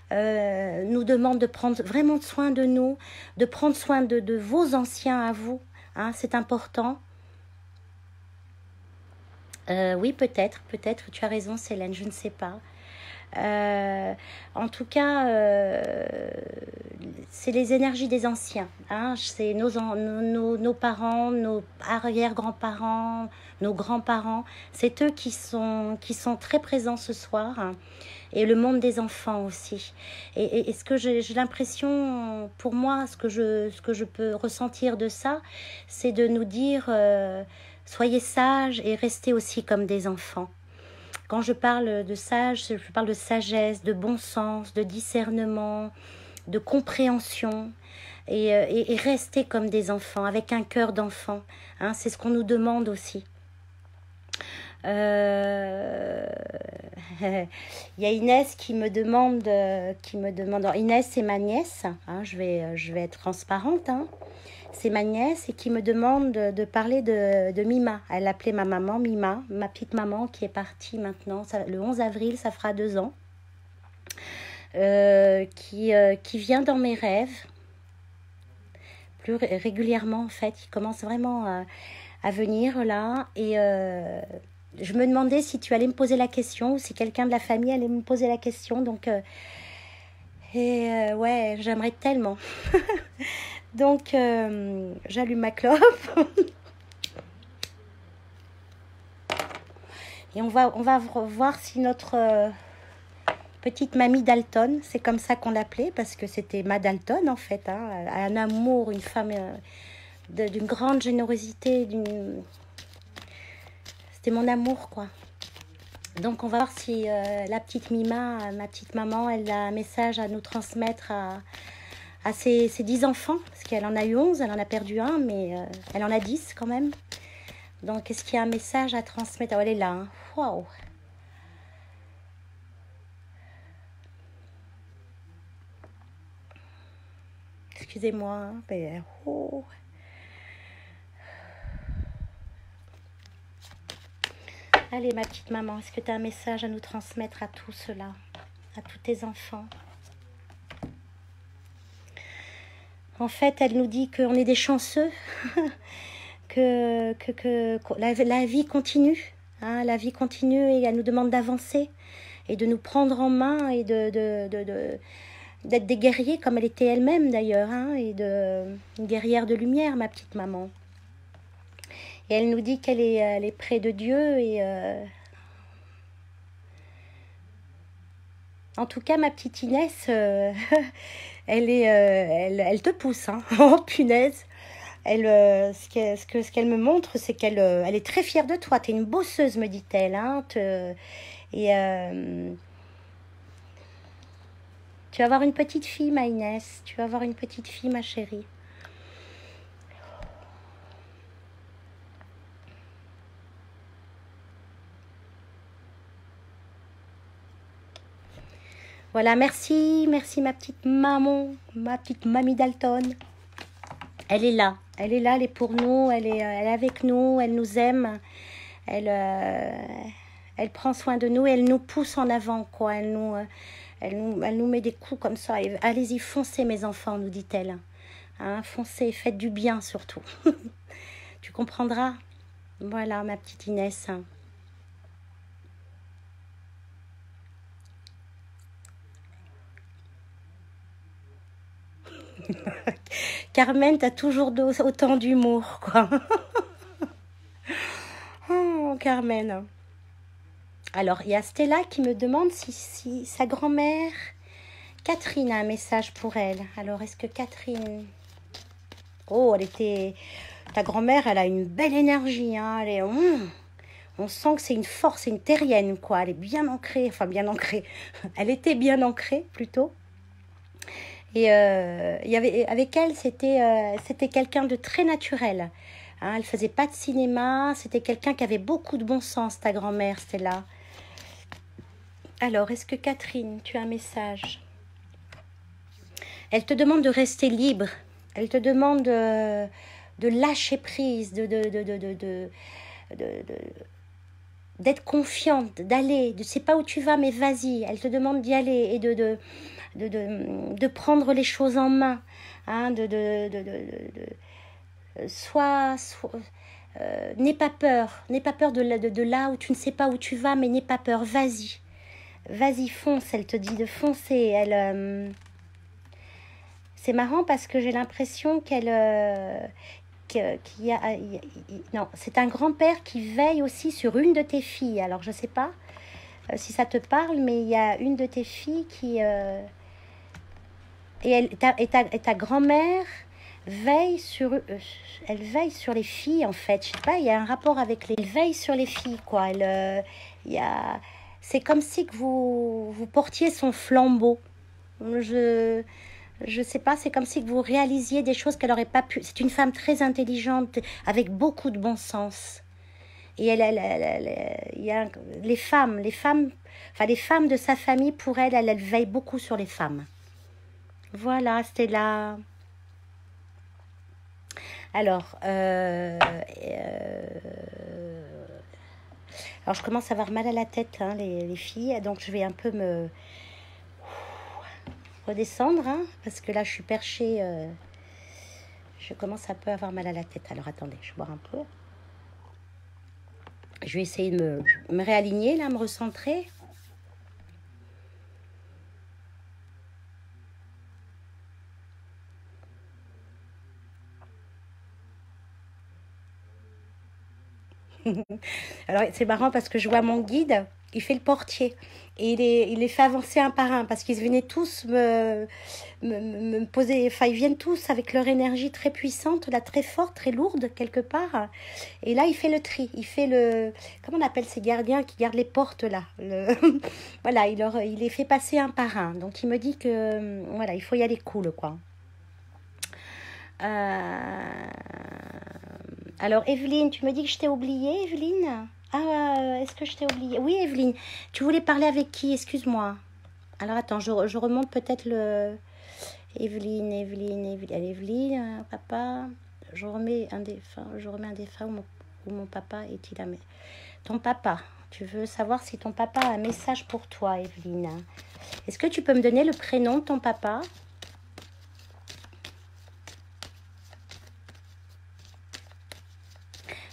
nous demandent de prendre vraiment soin de nous, de prendre soin de vos anciens à vous. Hein, c'est important. Oui, peut-être, tu as raison, Célène, je ne sais pas. En tout cas, c'est les énergies des anciens, hein, c'est nos parents, nos arrière-grands-parents, nos grands-parents, c'est eux qui sont très présents ce soir, hein, et le monde des enfants aussi. Et ce que j'ai l'impression, pour moi, ce que je peux ressentir de ça, c'est de nous dire soyez sages et restez aussi comme des enfants. Quand je parle de sage, je parle de sagesse, de bon sens, de discernement, de compréhension. Et rester comme des enfants, avec un cœur d'enfant. Hein, c'est ce qu'on nous demande aussi. Il y a Inès qui me demande... Alors, Inès, c'est ma nièce. Hein, je vais être transparente. Hein. C'est ma nièce et qui me demande de parler de Mima. Elle appelait ma maman Mima, ma petite maman qui est partie maintenant. Le 11 avril, ça fera 2 ans. Qui vient dans mes rêves. Plus régulièrement, en fait. Il commence vraiment à venir là. Et je me demandais si tu allais me poser la question ou si quelqu'un de la famille allait me poser la question. Donc, ouais, j'aimerais tellement. Donc, j'allume ma clope. Et on va voir si notre petite mamie Dalton, c'est comme ça qu'on l'appelait, parce que c'était ma Dalton en fait, hein, un amour, une femme d'une grande générosité, c'était mon amour, quoi. Donc, on va voir si la petite Mima, ma petite maman, elle a un message à nous transmettre à ses 10 enfants, parce qu'elle en a eu 11, elle en a perdu un, mais elle en a 10 quand même. Donc, est-ce qu'il y a un message à transmettre? Oh, elle est là. Hein. Waouh. Excusez-moi. Hein, mais, oh. Allez, ma petite maman, est-ce que tu as un message à nous transmettre à tout cela, à tous tes enfants? En fait, elle nous dit qu'on est des chanceux, que la vie continue. Hein, la vie continue et elle nous demande d'avancer et de nous prendre en main et d'être des guerriers comme elle était elle-même d'ailleurs, hein, et une guerrière de lumière, ma petite maman. Et elle nous dit qu'elle elle est près de Dieu et en tout cas, ma petite Inès, elle te pousse, hein. Oh punaise. Ce qu'elle me montre, c'est qu'elle elle est très fière de toi. Tu es une bosseuse, me dit-elle. Hein, et tu vas avoir une petite fille, ma Inès. Tu vas avoir une petite fille, ma chérie. Voilà, merci ma petite maman, ma petite mamie Dalton. Elle est là, elle est pour nous, elle est avec nous, elle nous aime, elle prend soin de nous et elle nous pousse en avant, quoi. Elle nous met des coups comme ça. Allez-y, foncez mes enfants, nous dit-elle. Hein, foncez, faites du bien surtout. Tu comprendras? Voilà, ma petite Inès. Carmen, t'as toujours autant d'humour, quoi. Oh, Carmen. Alors, il y a Stella qui me demande si sa grand-mère, Catherine, a un message pour elle. Alors, est-ce que Catherine... Oh, ta grand-mère, elle a une belle énergie, hein. On sent que c'est une force, c'est une terrienne, quoi. Elle est bien ancrée, enfin bien ancrée. Elle était bien ancrée, plutôt. Et avec elle, c'était quelqu'un de très naturel. Hein, elle faisait pas de cinéma. C'était quelqu'un qui avait beaucoup de bon sens, ta grand-mère, Stella. Alors, est-ce que Catherine, tu as un message? Elle te demande de rester libre. Elle te demande de lâcher prise, d'être confiante, d'aller. Tu ne sais pas où tu vas, mais vas-y. Elle te demande d'y aller et de prendre les choses en main. Hein, n'aie pas peur. N'aie pas peur de là où tu ne sais pas où tu vas, mais n'aie pas peur. Vas-y. Vas-y, fonce. Elle te dit de foncer. C'est marrant parce que j'ai l'impression non, c'est un grand-père qui veille aussi sur une de tes filles. Alors, je ne sais pas si ça te parle, mais il y a une de tes filles qui... ta grand-mère veille sur... elle veille sur les filles, en fait. Je sais pas, il y a un rapport avec les... Elle veille sur les filles, quoi. C'est comme si que vous portiez son flambeau. Je sais pas, c'est comme si vous réalisiez des choses qu'elle n'aurait pas pu. C'est une femme très intelligente, avec beaucoup de bon sens. Et il y a les femmes, enfin les femmes de sa famille, pour elle veille beaucoup sur les femmes. Voilà, Stella. Alors, alors je commence à avoir mal à la tête, hein, les filles, donc je vais un peu me redescendre, hein, parce que là je suis perchée, je commence un peu à avoir mal à la tête. Alors attendez, je vais boire un peu. Je vais essayer de me réaligner, là, me recentrer. Alors c'est marrant parce que je vois mon guide, il fait le portier et il les fait avancer un par un parce qu'ils venaient tous me poser, enfin ils viennent tous avec leur énergie très puissante, là, très forte, très lourde quelque part, et là il fait le tri, il fait comment on appelle ces gardiens qui gardent les portes là, voilà, il les fait passer un par un, donc il me dit que voilà, il faut y aller cool, quoi. Alors, Evelyne, tu me dis que je t'ai oubliée, Evelyne? Ah, est-ce que je t'ai oubliée? Oui, Evelyne, tu voulais parler avec qui? Excuse-moi. Alors, attends, je remonte peut-être le... Evelyne. Allez, Evelyne, papa, je remets un défunt où mon papa est-il à... Ton papa, tu veux savoir si ton papa a un message pour toi, Evelyne. Est-ce que tu peux me donner le prénom de ton papa?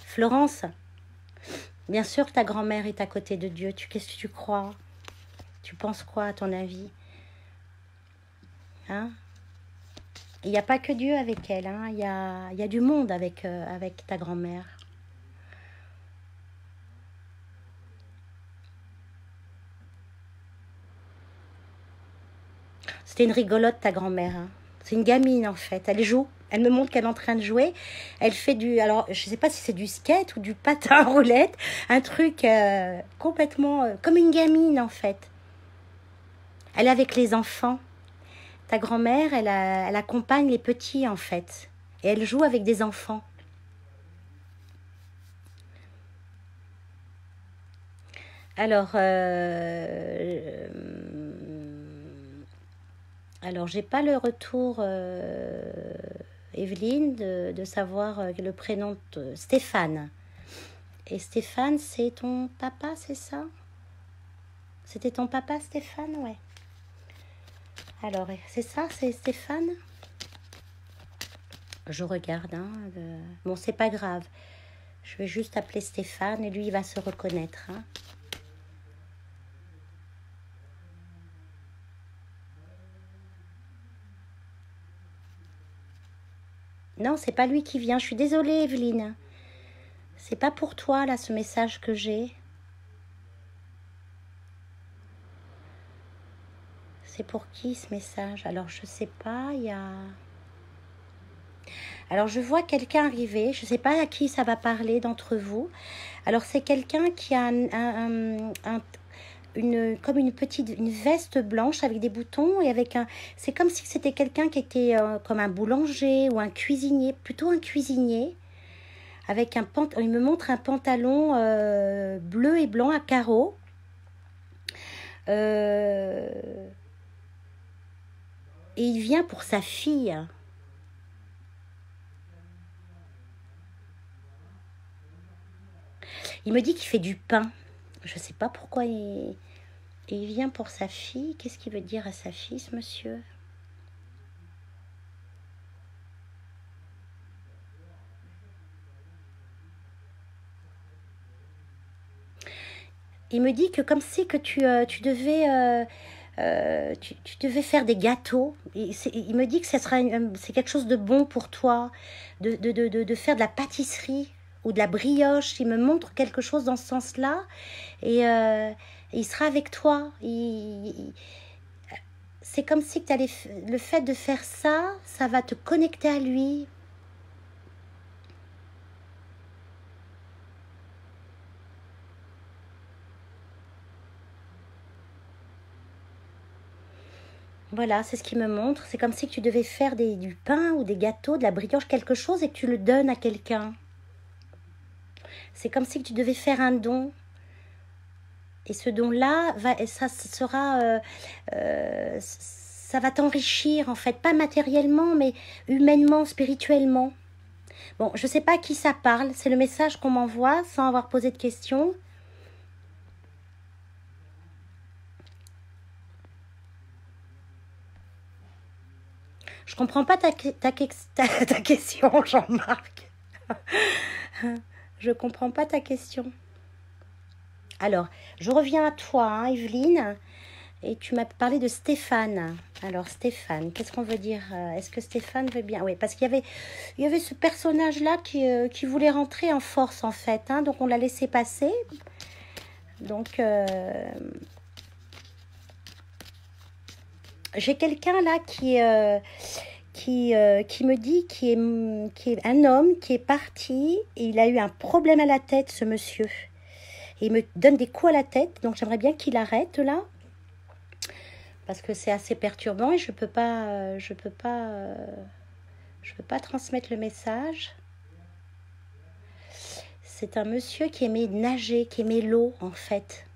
Florence, bien sûr que ta grand-mère est à côté de Dieu. Qu'est-ce que tu crois? Tu penses quoi à ton avis? Hein? Il n'y a pas que Dieu avec elle, hein. Il y a du monde avec ta grand-mère. C'était une rigolote, ta grand-mère, hein. C'est une gamine, en fait. Elle joue. Elle me montre qu'elle est en train de jouer. Elle fait du... Alors, je ne sais pas si c'est du skate ou du patin à roulette. Un truc complètement... comme une gamine, en fait. Elle est avec les enfants. Ta grand-mère, elle accompagne les petits, en fait. Et elle joue avec des enfants. Alors, j'ai pas le retour, Evelyne, de savoir le prénom de Stéphane. Et Stéphane, c'est ton papa, c'est ça? C'était ton papa, Stéphane? Ouais. Alors, c'est ça, c'est Stéphane? Je regarde, hein. Bon, c'est pas grave. Je vais juste appeler Stéphane et lui, il va se reconnaître, hein. Non, c'est pas lui qui vient. Je suis désolée, Evelyne. C'est pas pour toi, là, ce message que j'ai. C'est pour qui, ce message? Alors, je sais pas, il y a... Alors, je vois quelqu'un arriver. Je sais pas à qui ça va parler d'entre vous. Alors, c'est quelqu'un qui a comme une veste blanche avec des boutons et avec un... C'est comme si c'était quelqu'un qui était comme un boulanger ou un cuisinier, plutôt un cuisinier. Avec il me montre un pantalon bleu et blanc à carreaux. Et il vient pour sa fille. Il me dit qu'il fait du pain. Je ne sais pas pourquoi il vient pour sa fille. Qu'est-ce qu'il veut dire à sa fille, ce monsieur? Il me dit que comme si que tu devais... tu devais faire des gâteaux. Il me dit que c'est quelque chose de bon pour toi, de faire de la pâtisserie ou de la brioche. Il me montre quelque chose dans ce sens-là et il sera avec toi. C'est comme si que le fait de faire ça, ça va te connecter à lui. Voilà, c'est ce qu'il me montre. C'est comme si que tu devais faire du pain ou des gâteaux, de la brioche, quelque chose et que tu le donnes à quelqu'un. C'est comme si que tu devais faire un don. Et ce don-là, ça va t'enrichir en fait, pas matériellement, mais humainement, spirituellement. Bon, je ne sais pas à qui ça parle, c'est le message qu'on m'envoie sans avoir posé de questions. Je comprends pas ta question, Jean-Marc. Je comprends pas ta question. Alors, je reviens à toi, hein, Evelyne. Et tu m'as parlé de Stéphane. Alors, Stéphane, qu'est-ce qu'on veut dire? Est-ce que Stéphane veut bien? Oui, parce qu'il y avait ce personnage-là qui voulait rentrer en force, en fait. Hein, donc, on l'a laissé passer. Donc, j'ai quelqu'un là qui me dit qui est un homme qui est parti. Et il a eu un problème à la tête, ce monsieur. Et il me donne des coups à la tête. Donc, j'aimerais bien qu'il arrête là. Parce que c'est assez perturbant et je peux pas transmettre le message. C'est un monsieur qui aimait nager, qui aimait l'eau, en fait.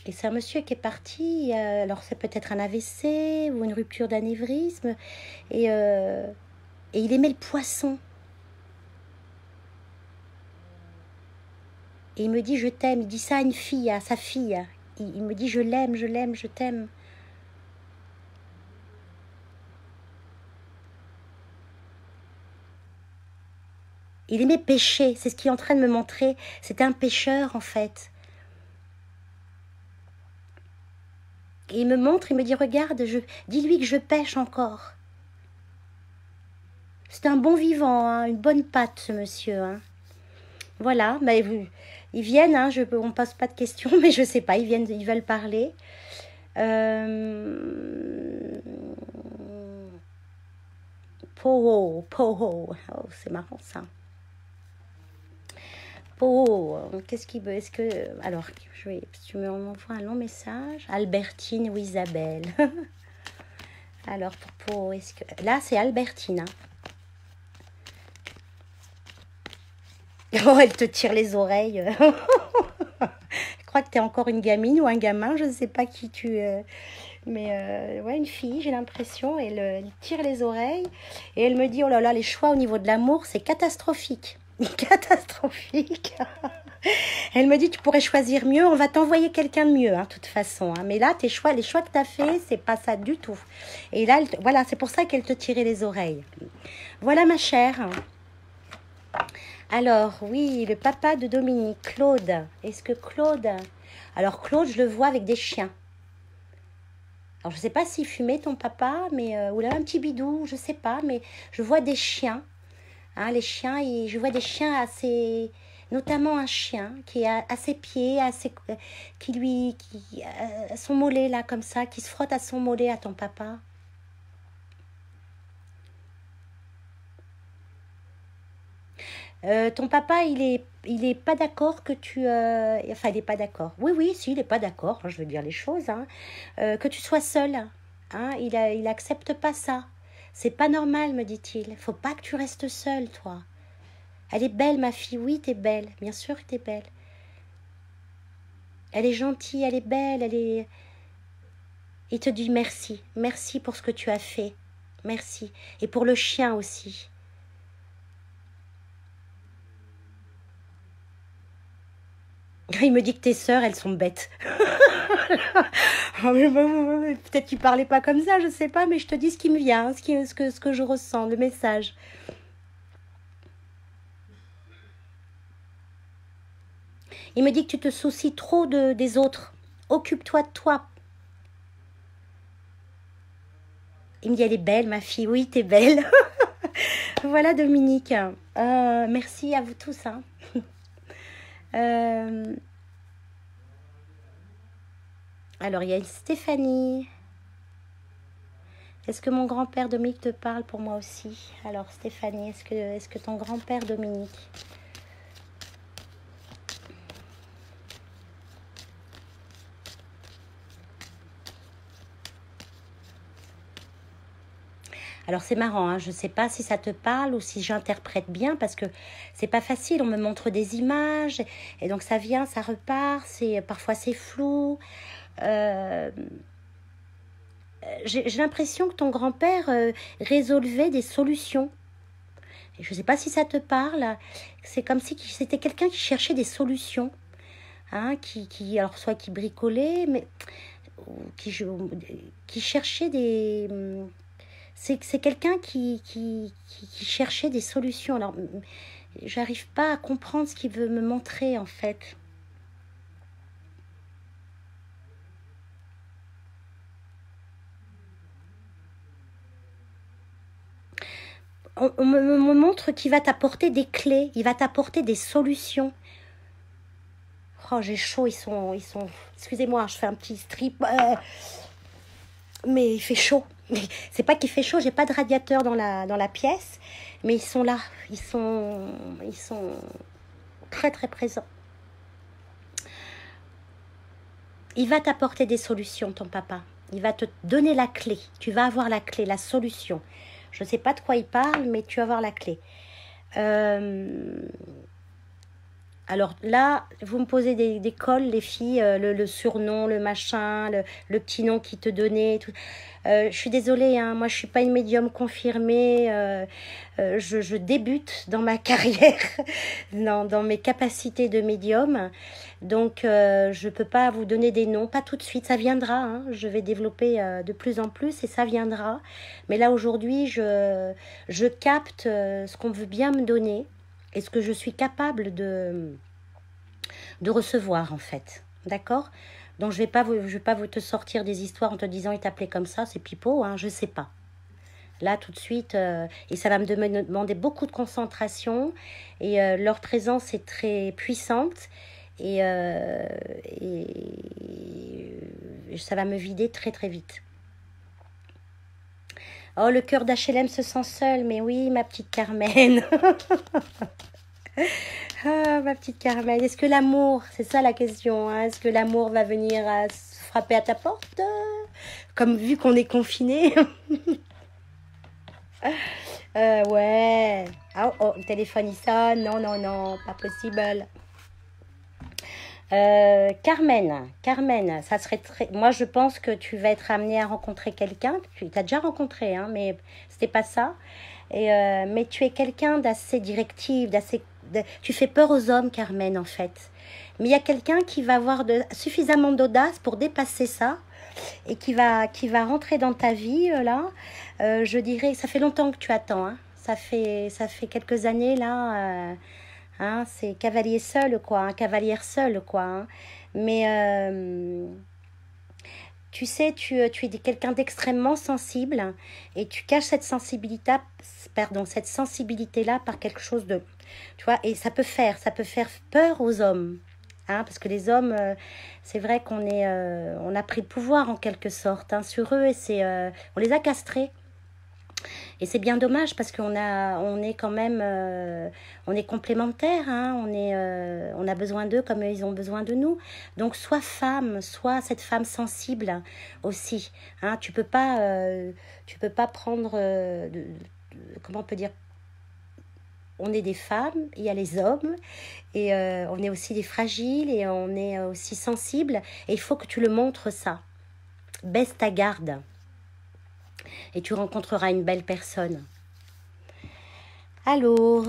Et c'est un monsieur qui est parti, alors c'est peut-être un AVC ou une rupture d'anévrisme, et il aimait le poisson. Et il me dit je t'aime, il dit ça à une fille, à sa fille. Il me dit je l'aime, je t'aime. Il aimait pêcher, c'est ce qu'il est en train de me montrer. C'était un pêcheur en fait. Et il me montre, il me dit regarde, dis-lui que je pêche encore. C'est un bon vivant, hein, une bonne patte ce monsieur. Hein. Voilà, bah, ils viennent, hein, on ne pose pas de questions, mais je ne sais pas, ils veulent parler. Poho, oh, c'est marrant ça. Poho, qu'est-ce qu'il veut? Est-ce que... Alors, tu m'envoies un long message. Albertine ou Isabelle. Alors, pour Poho, est-ce que... Là, c'est Albertine, hein. Oh, elle te tire les oreilles. Je crois que tu es encore une gamine ou un gamin, je ne sais pas qui tu es. Mais ouais, une fille, j'ai l'impression. Elle tire les oreilles et elle me dit, oh là là, les choix au niveau de l'amour, c'est catastrophique. Catastrophique. Elle me dit, tu pourrais choisir mieux, on va t'envoyer quelqu'un de mieux, hein, de toute façon. Hein. Mais là, les choix que tu as fait, c'est pas ça du tout. Et là, voilà, c'est pour ça qu'elle te tirait les oreilles. Voilà, ma chère. Alors, oui, le papa de Dominique, Claude. Est-ce que Claude... Alors, Claude, je le vois avec des chiens. Alors, je ne sais pas s'il fumait ton papa, mais ou là, un petit bidou, je ne sais pas, mais je vois des chiens. Hein, les chiens, je vois des chiens assez... Notamment un chien qui est à ses pieds, à son mollet, là, comme ça, qui se frotte à son mollet, à ton papa. Ton papa, il est pas d'accord que tu... Enfin, il est pas d'accord. Oui, si, il est pas d'accord, hein, je veux dire les choses. Hein, que tu sois seule. Hein, il accepte pas ça. C'est pas normal, me dit-il. Faut pas que tu restes seule, toi. Elle est belle, ma fille. Oui, t'es belle. Bien sûr que t'es belle. Elle est gentille, elle est belle, Il te dit merci. Merci pour ce que tu as fait. Merci. Et pour le chien aussi. Il me dit que tes sœurs, elles sont bêtes. Peut-être qu'il parlait pas comme ça, je sais pas, mais je te dis ce qui me vient, ce que je ressens, le message. Il me dit que tu te soucies trop des autres. Occupe-toi de toi. Il me dit, elle est belle, ma fille. Oui, t'es belle. Voilà, Dominique. Merci à vous tous. Hein. Alors, il y a Stéphanie. Est-ce que mon grand-père Dominique te parle pour moi aussi? Alors, Stéphanie, est-ce que ton grand-père Dominique... Alors c'est marrant, hein, je ne sais pas si ça te parle ou si j'interprète bien parce que c'est pas facile, on me montre des images et donc ça vient, ça repart, parfois c'est flou. J'ai l'impression que ton grand-père résolvait des solutions. Et je ne sais pas si ça te parle, c'est comme si c'était quelqu'un qui cherchait des solutions, hein, alors soit qui bricolait, mais qui cherchait des... C'est quelqu'un qui cherchait des solutions. Alors, j'arrive pas à comprendre ce qu'il veut me montrer, en fait. On me montre qu'il va t'apporter des clés, il va t'apporter des solutions. Oh, j'ai chaud, ils sont... Excusez-moi, je fais un petit strip. Mais il fait chaud. C'est pas qu'il fait chaud, j'ai pas de radiateur dans la pièce, mais ils sont là, ils sont très très présents. Il va t'apporter des solutions, ton papa. Il va te donner la clé. Tu vas avoir la clé, la solution. Je ne sais pas de quoi il parle, mais tu vas avoir la clé. Alors là, vous me posez des cols, les filles, le surnom, le machin, le petit nom qui te donnait. Tout. Je suis désolée, hein, moi je suis pas une médium confirmée. Je débute dans ma carrière, dans mes capacités de médium. Donc je peux pas vous donner des noms, pas tout de suite. Ça viendra, hein, je vais développer de plus en plus et ça viendra. Mais là aujourd'hui, je capte ce qu'on veut bien me donner. Et ce que je suis capable de recevoir en fait, d'accord? Donc je vais pas vous te sortir des histoires en te disant il t'appelait comme ça, c'est pipeau, hein, je sais pas. Là tout de suite, et ça va me demander beaucoup de concentration et leur présence est très puissante et, ça va me vider très très vite. Oh, le cœur d'HLM se sent seul, mais oui, ma petite Carmen. Ah, ma petite Carmen, est-ce que l'amour, c'est ça la question, hein, est-ce que l'amour va venir frapper à ta porte comme vu qu'on est confiné? Ouais. Ah, oh, le téléphone il sonne, non, non, non, pas possible. Carmen, ça serait très. Moi, je pense que tu vas être amenée à rencontrer quelqu'un. Tu as déjà rencontré, hein, mais c'était pas ça. Mais tu es quelqu'un d'assez directif, tu fais peur aux hommes, Carmen, en fait. Mais il y a quelqu'un qui va avoir suffisamment d'audace pour dépasser ça et qui va rentrer dans ta vie, là. Je dirais, ça fait longtemps que tu attends, hein. Ça fait quelques années, là. Hein, c'est cavalier seul, quoi, hein, cavalière seule, quoi. Hein. Mais tu sais, tu es quelqu'un d'extrêmement sensible et tu caches cette sensibilité-là par quelque chose de, tu vois, et ça peut faire peur aux hommes, hein, parce que les hommes, c'est vrai on a pris le pouvoir en quelque sorte, hein, sur eux et on les a castrés. Et c'est bien dommage parce on est quand même, on est complémentaires, hein, on a besoin d'eux comme ils ont besoin de nous. Donc sois femme, sois cette femme sensible aussi. Hein, tu peux pas prendre, comment on peut dire, on est des femmes, il y a les hommes, et on est aussi des fragiles, et on est aussi sensibles, et il faut que tu le montres ça. Baisse ta garde. Et tu rencontreras une belle personne. Alors,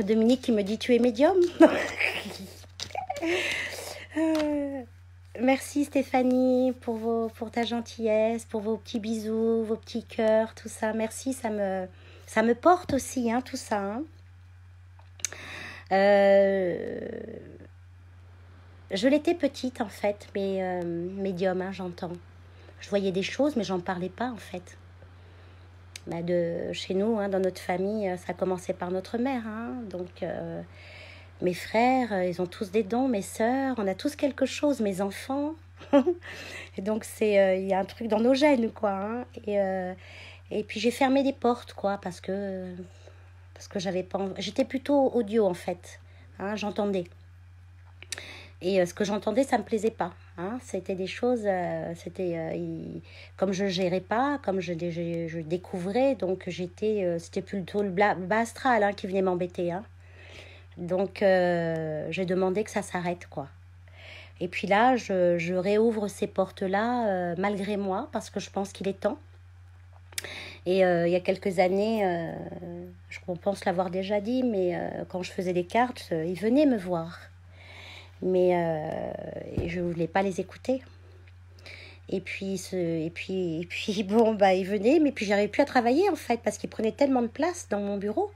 Dominique qui me dit tu es médium. Merci Stéphanie pour ta gentillesse, pour vos petits bisous, vos petits cœurs, tout ça. Merci, ça me porte aussi, hein, tout ça. Hein. Je l'étais petite en fait, mais médium, hein, j'entends. Je voyais des choses, mais j'en parlais pas en fait. Chez nous, hein, dans notre famille, ça a commencé par notre mère. Hein, donc, mes frères, ils ont tous des dons, mes sœurs, on a tous quelque chose, mes enfants. Et donc, il y a un truc dans nos gènes, quoi. Hein, et puis, j'ai fermé des portes, quoi, parce que j'avais pas... J'étais plutôt audio, en fait. Hein, j'entendais. Et ce que j'entendais, ça me plaisait pas. Hein. C'était des choses, comme je gérais pas, comme je découvrais, donc c'était plutôt le bas astral, hein, qui venait m'embêter. Hein. Donc j'ai demandé que ça s'arrête, quoi. Et puis là, je réouvre ces portes-là malgré moi, parce que je pense qu'il est temps. Et il y a quelques années, je pense l'avoir déjà dit, mais quand je faisais des cartes, ils venaient me voir. Mais je ne voulais pas les écouter. Et puis bon, ils venaient, mais puis j'arrivais plus à travailler en fait, parce qu'ils prenaient tellement de place dans mon bureau.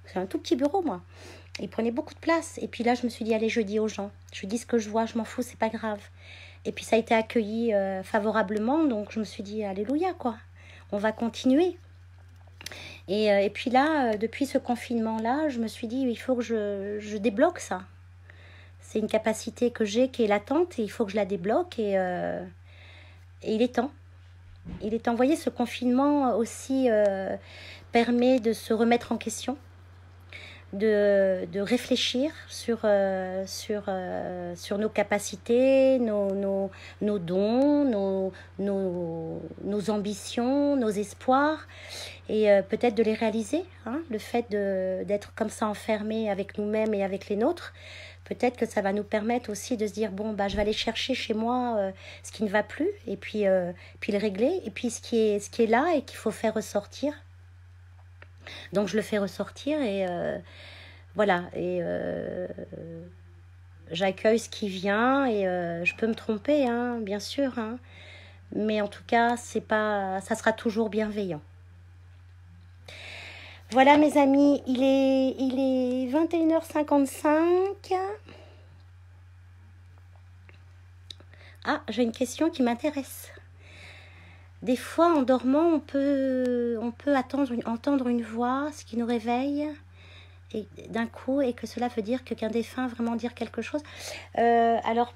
C'est un tout petit bureau, moi. Ils prenaient beaucoup de place. Et puis là, je me suis dit, allez, je dis aux gens. Je dis ce que je vois, je m'en fous, c'est pas grave. Et puis ça a été accueilli favorablement, donc je me suis dit, alléluia, quoi. On va continuer. Et puis là, depuis ce confinement-là, je me suis dit, il faut que je débloque ça. C'est une capacité que j'ai qui est latente et il faut que je la débloque et il est temps. Il est temps. Vous voyez, ce confinement aussi permet de se remettre en question. de réfléchir sur nos capacités, nos dons, nos ambitions, nos espoirs, et peut-être de les réaliser, hein, le fait d'être comme ça enfermé avec nous-mêmes et avec les nôtres. Peut-être que ça va nous permettre aussi de se dire, bon, bah, je vais aller chercher chez moi ce qui ne va plus, et puis le régler, et puis ce qui est là et qu'il faut faire ressortir. Donc je le fais ressortir et voilà, et j'accueille ce qui vient, et je peux me tromper, hein, bien sûr, hein, mais en tout cas, ça sera toujours bienveillant. Voilà mes amis, il est 21h55. Ah, j'ai une question qui m'intéresse. Des fois, en dormant, on peut entendre une voix, ce qui nous réveille, et d'un coup, et que cela veut dire qu'un défunt vraiment dire quelque chose. Alors,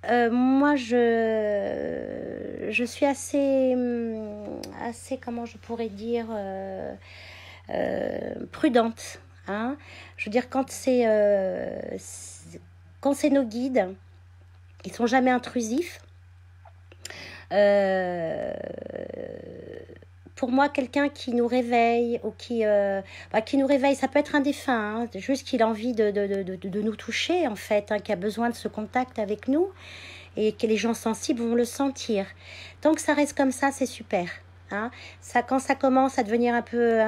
moi, je suis assez, comment je pourrais dire, prudente. Hein. Je veux dire, quand c'est nos guides, ils sont jamais intrusifs. Pour moi, quelqu'un qui nous réveille ou qui nous réveille, ça peut être un défunt, hein, juste qu'il a envie de nous toucher, en fait, hein, qui a besoin de ce contact avec nous, et que les gens sensibles vont le sentir. Tant que ça reste comme ça, c'est super. Hein. Quand ça commence à devenir un peu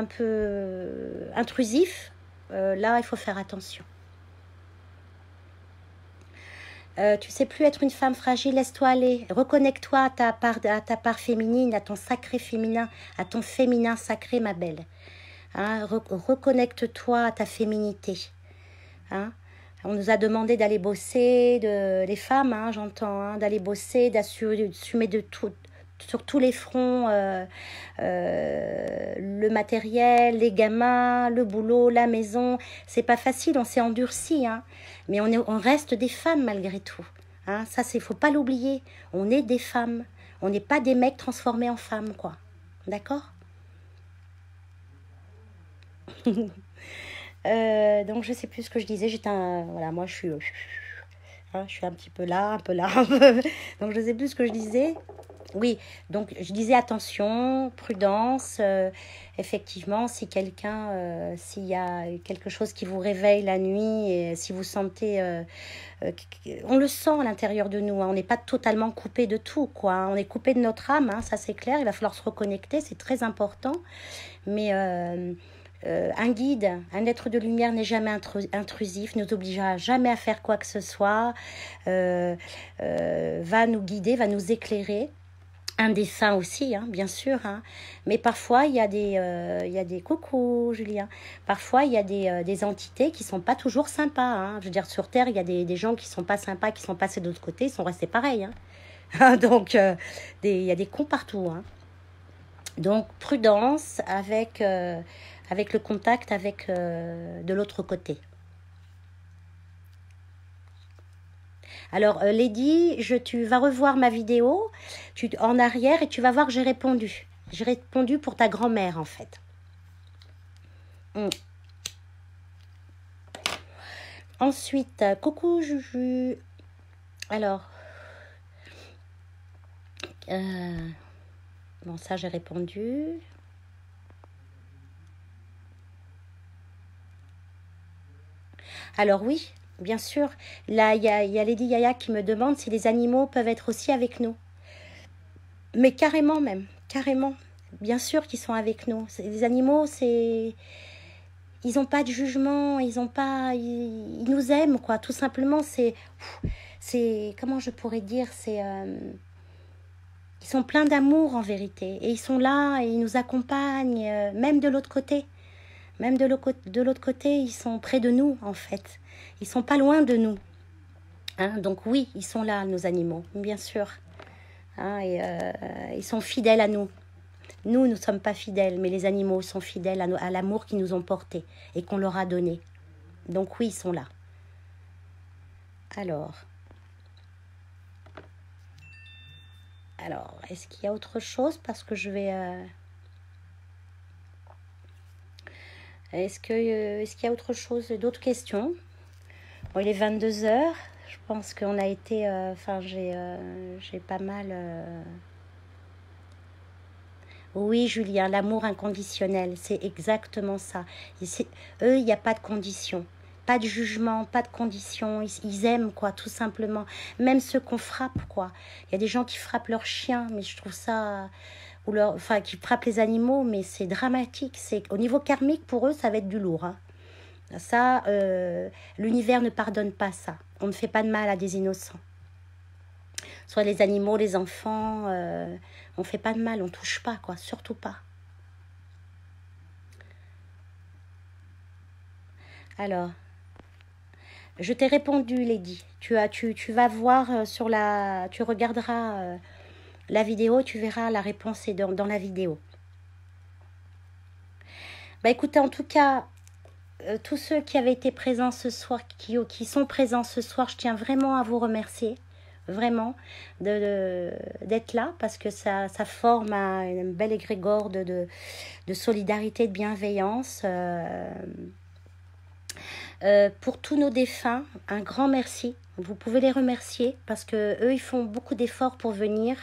intrusif, là, il faut faire attention. Tu sais plus être une femme fragile, laisse-toi aller. Reconnecte-toi à ta part féminine, à ton sacré féminin, à ton féminin sacré, ma belle. Hein, reconnecte-toi à ta féminité. Hein. On nous a demandé d'aller bosser, les femmes, hein, j'entends, hein, d'aller bosser, d'assumer sur tous les fronts, le matériel, les gamins, le boulot, la maison. C'est pas facile, on s'est endurci, hein, mais on reste des femmes malgré tout. Hein, ça, faut pas l'oublier. On est des femmes. On n'est pas des mecs transformés en femmes, quoi. D'accord? Donc je sais plus ce que je disais. Voilà, moi je suis un petit peu là, un peu là. Donc je sais plus ce que je disais. Oui, donc je disais attention, prudence. Effectivement, s'il y a quelque chose qui vous réveille la nuit, et si vous sentez, on le sent à l'intérieur de nous, hein, on n'est pas totalement coupé de tout, quoi. Hein, on est coupé de notre âme, hein, ça c'est clair. Il va falloir se reconnecter, c'est très important. Mais un guide, un être de lumière n'est jamais intrusif, ne nous obligera jamais à faire quoi que ce soit, va nous guider, va nous éclairer. Un défunt aussi, hein, bien sûr. Hein. Mais parfois, il y a des coucou, Julien. Parfois, il y a des entités qui sont pas toujours sympas. Hein. Je veux dire, sur Terre, il y a des gens qui sont pas sympas, qui sont passés de l'autre côté, ils sont restés pareils. Hein. Donc, il y a des cons partout. Hein. Donc, prudence avec le contact avec de l'autre côté. Alors, Lady, tu vas revoir ma vidéo en arrière et tu vas voir que j'ai répondu. J'ai répondu pour ta grand-mère, en fait. Ensuite, coucou Juju. Alors, bon, ça, j'ai répondu. Alors oui, bien sûr. Là, il y a Lady Yaya qui me demande si les animaux peuvent être aussi avec nous. Mais carrément même, carrément. Bien sûr qu'ils sont avec nous. Les animaux, ils n'ont pas de jugement, ils nous aiment, quoi. Tout simplement, comment je pourrais dire, ils sont pleins d'amour en vérité. Et ils sont là et ils nous accompagnent, même de l'autre côté. Même de l'autre côté, ils sont près de nous, en fait. Ils sont pas loin de nous. Hein, donc oui, ils sont là, nos animaux, bien sûr. Hein, et ils sont fidèles à nous. Nous ne sommes pas fidèles, mais les animaux sont fidèles à l'amour qu'ils nous ont porté et qu'on leur a donné. Donc oui, ils sont là. Alors, est-ce qu'il y a autre chose? Parce que je vais... Est-ce qu'il y a autre chose, d'autres questions? Bon, il est 22 heures. Je pense qu'on a été... Enfin, j'ai pas mal... Oui, Julien, l'amour inconditionnel, c'est exactement ça. Eux, il n'y a pas de conditions, pas de jugement, pas de conditions. Ils aiment, quoi, tout simplement. Même ceux qu'on frappe, quoi. Il y a des gens qui frappent leurs chiens, mais je trouve ça... Enfin, qui frappent les animaux, mais c'est dramatique. Au niveau karmique, pour eux, ça va être du lourd. Hein. Ça, l'univers ne pardonne pas ça. On ne fait pas de mal à des innocents. Soit les animaux, les enfants, on fait pas de mal, on touche pas, quoi, surtout pas. Alors, je t'ai répondu, Lady. Tu vas voir tu regarderas la vidéo, tu verras la réponse est dans la vidéo. Bah écoutez, en tout cas, tous ceux qui avaient été présents ce soir, qui sont présents ce soir, je tiens vraiment à vous remercier. Vraiment, d'être là, parce que ça forme un bel égrégore de solidarité, de bienveillance. Pour tous nos défunts, un grand merci. Vous pouvez les remercier, parce que eux, ils font beaucoup d'efforts pour venir.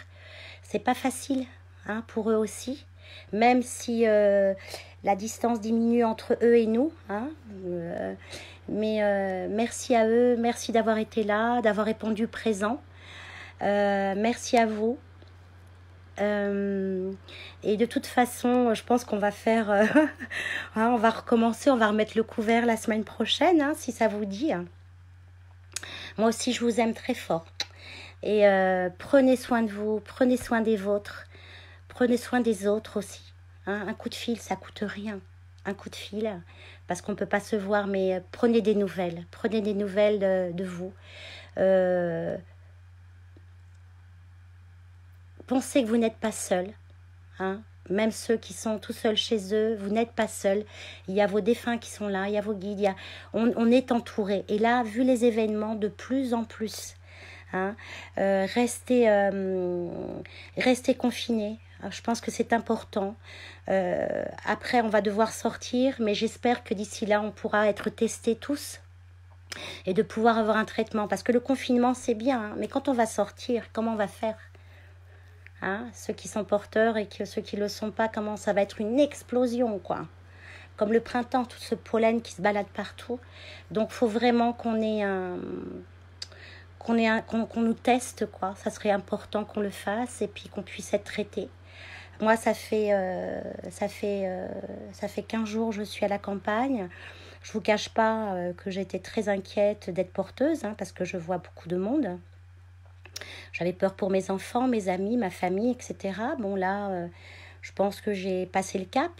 C'est pas facile, hein, pour eux aussi. Même si la distance diminue entre eux et nous. Hein, mais merci à eux, merci d'avoir été là, d'avoir répondu présent. Merci à vous. Et de toute façon, je pense qu'on va faire... hein, on va recommencer, on va remettre le couvert la semaine prochaine, hein, si ça vous dit. Moi aussi, je vous aime très fort. Et prenez soin de vous, prenez soin des vôtres, prenez soin des autres aussi. Hein, un coup de fil, ça coûte rien. Un coup de fil, parce qu'on ne peut pas se voir, mais prenez des nouvelles de vous. Pensez que vous n'êtes pas seul, hein. Même ceux qui sont tout seuls chez eux, vous n'êtes pas seuls. Il y a vos défunts qui sont là, il y a vos guides, on est entouré. Et là, vu les événements, de plus en plus, hein, restez confinés. Je pense que c'est important. Après, on va devoir sortir, mais j'espère que d'ici là, on pourra être testés tous et de pouvoir avoir un traitement. Parce que le confinement, c'est bien, hein, mais quand on va sortir, comment on va faire? Hein, ceux qui sont porteurs et ceux qui ne le sont pas, comment ça va être une explosion, quoi. Comme le printemps, tout ce pollen qui se balade partout. Donc, il faut vraiment qu'on nous teste, quoi. Ça serait important qu'on le fasse et puis qu'on puisse être traité. Moi, ça fait 15 jours que je suis à la campagne. Je ne vous cache pas que j'étais très inquiète d'être porteuse, hein, parce que je vois beaucoup de monde. J'avais peur pour mes enfants, mes amis, ma famille, etc. Bon, là, je pense que j'ai passé le cap.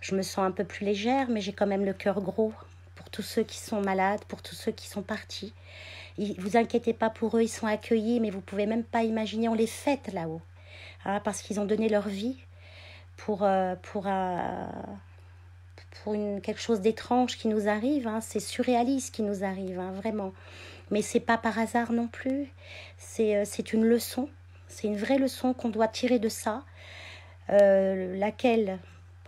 Je me sens un peu plus légère, mais j'ai quand même le cœur gros pour tous ceux qui sont malades, pour tous ceux qui sont partis. Vous inquiétez pas pour eux, ils sont accueillis, mais vous pouvez même pas imaginer, on les fête là-haut. Hein, parce qu'ils ont donné leur vie pour quelque chose d'étrange qui nous arrive. Hein. C'est surréaliste qui nous arrive, hein, vraiment. Mais c'est pas par hasard non plus. C'est une leçon. C'est une vraie leçon qu'on doit tirer de ça. Laquelle,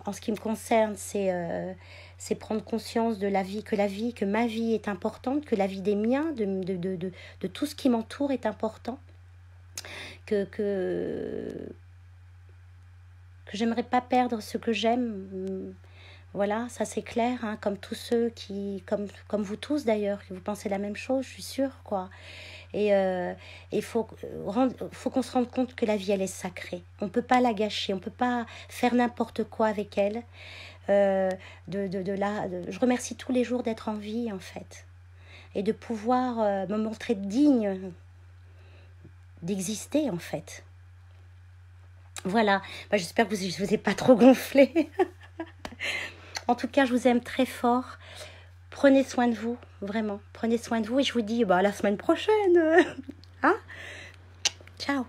en ce qui me concerne, c'est prendre conscience de que ma vie est importante, que la vie des miens, de tout ce qui m'entoure est important. Que j'aimerais pas perdre ce que j'aime. Voilà, ça c'est clair, hein, comme tous ceux comme vous tous d'ailleurs, qui vous pensez la même chose, je suis sûre, quoi. Et il faut qu'on se rende compte que la vie, elle est sacrée. On ne peut pas la gâcher, on ne peut pas faire n'importe quoi avec elle. Je remercie tous les jours d'être en vie, en fait. Et de pouvoir me montrer digne d'exister, en fait. Voilà, j'espère que je ne vous ai pas trop gonflé. En tout cas, je vous aime très fort. Prenez soin de vous, vraiment. Prenez soin de vous et je vous dis à la semaine prochaine. Hein? Ciao.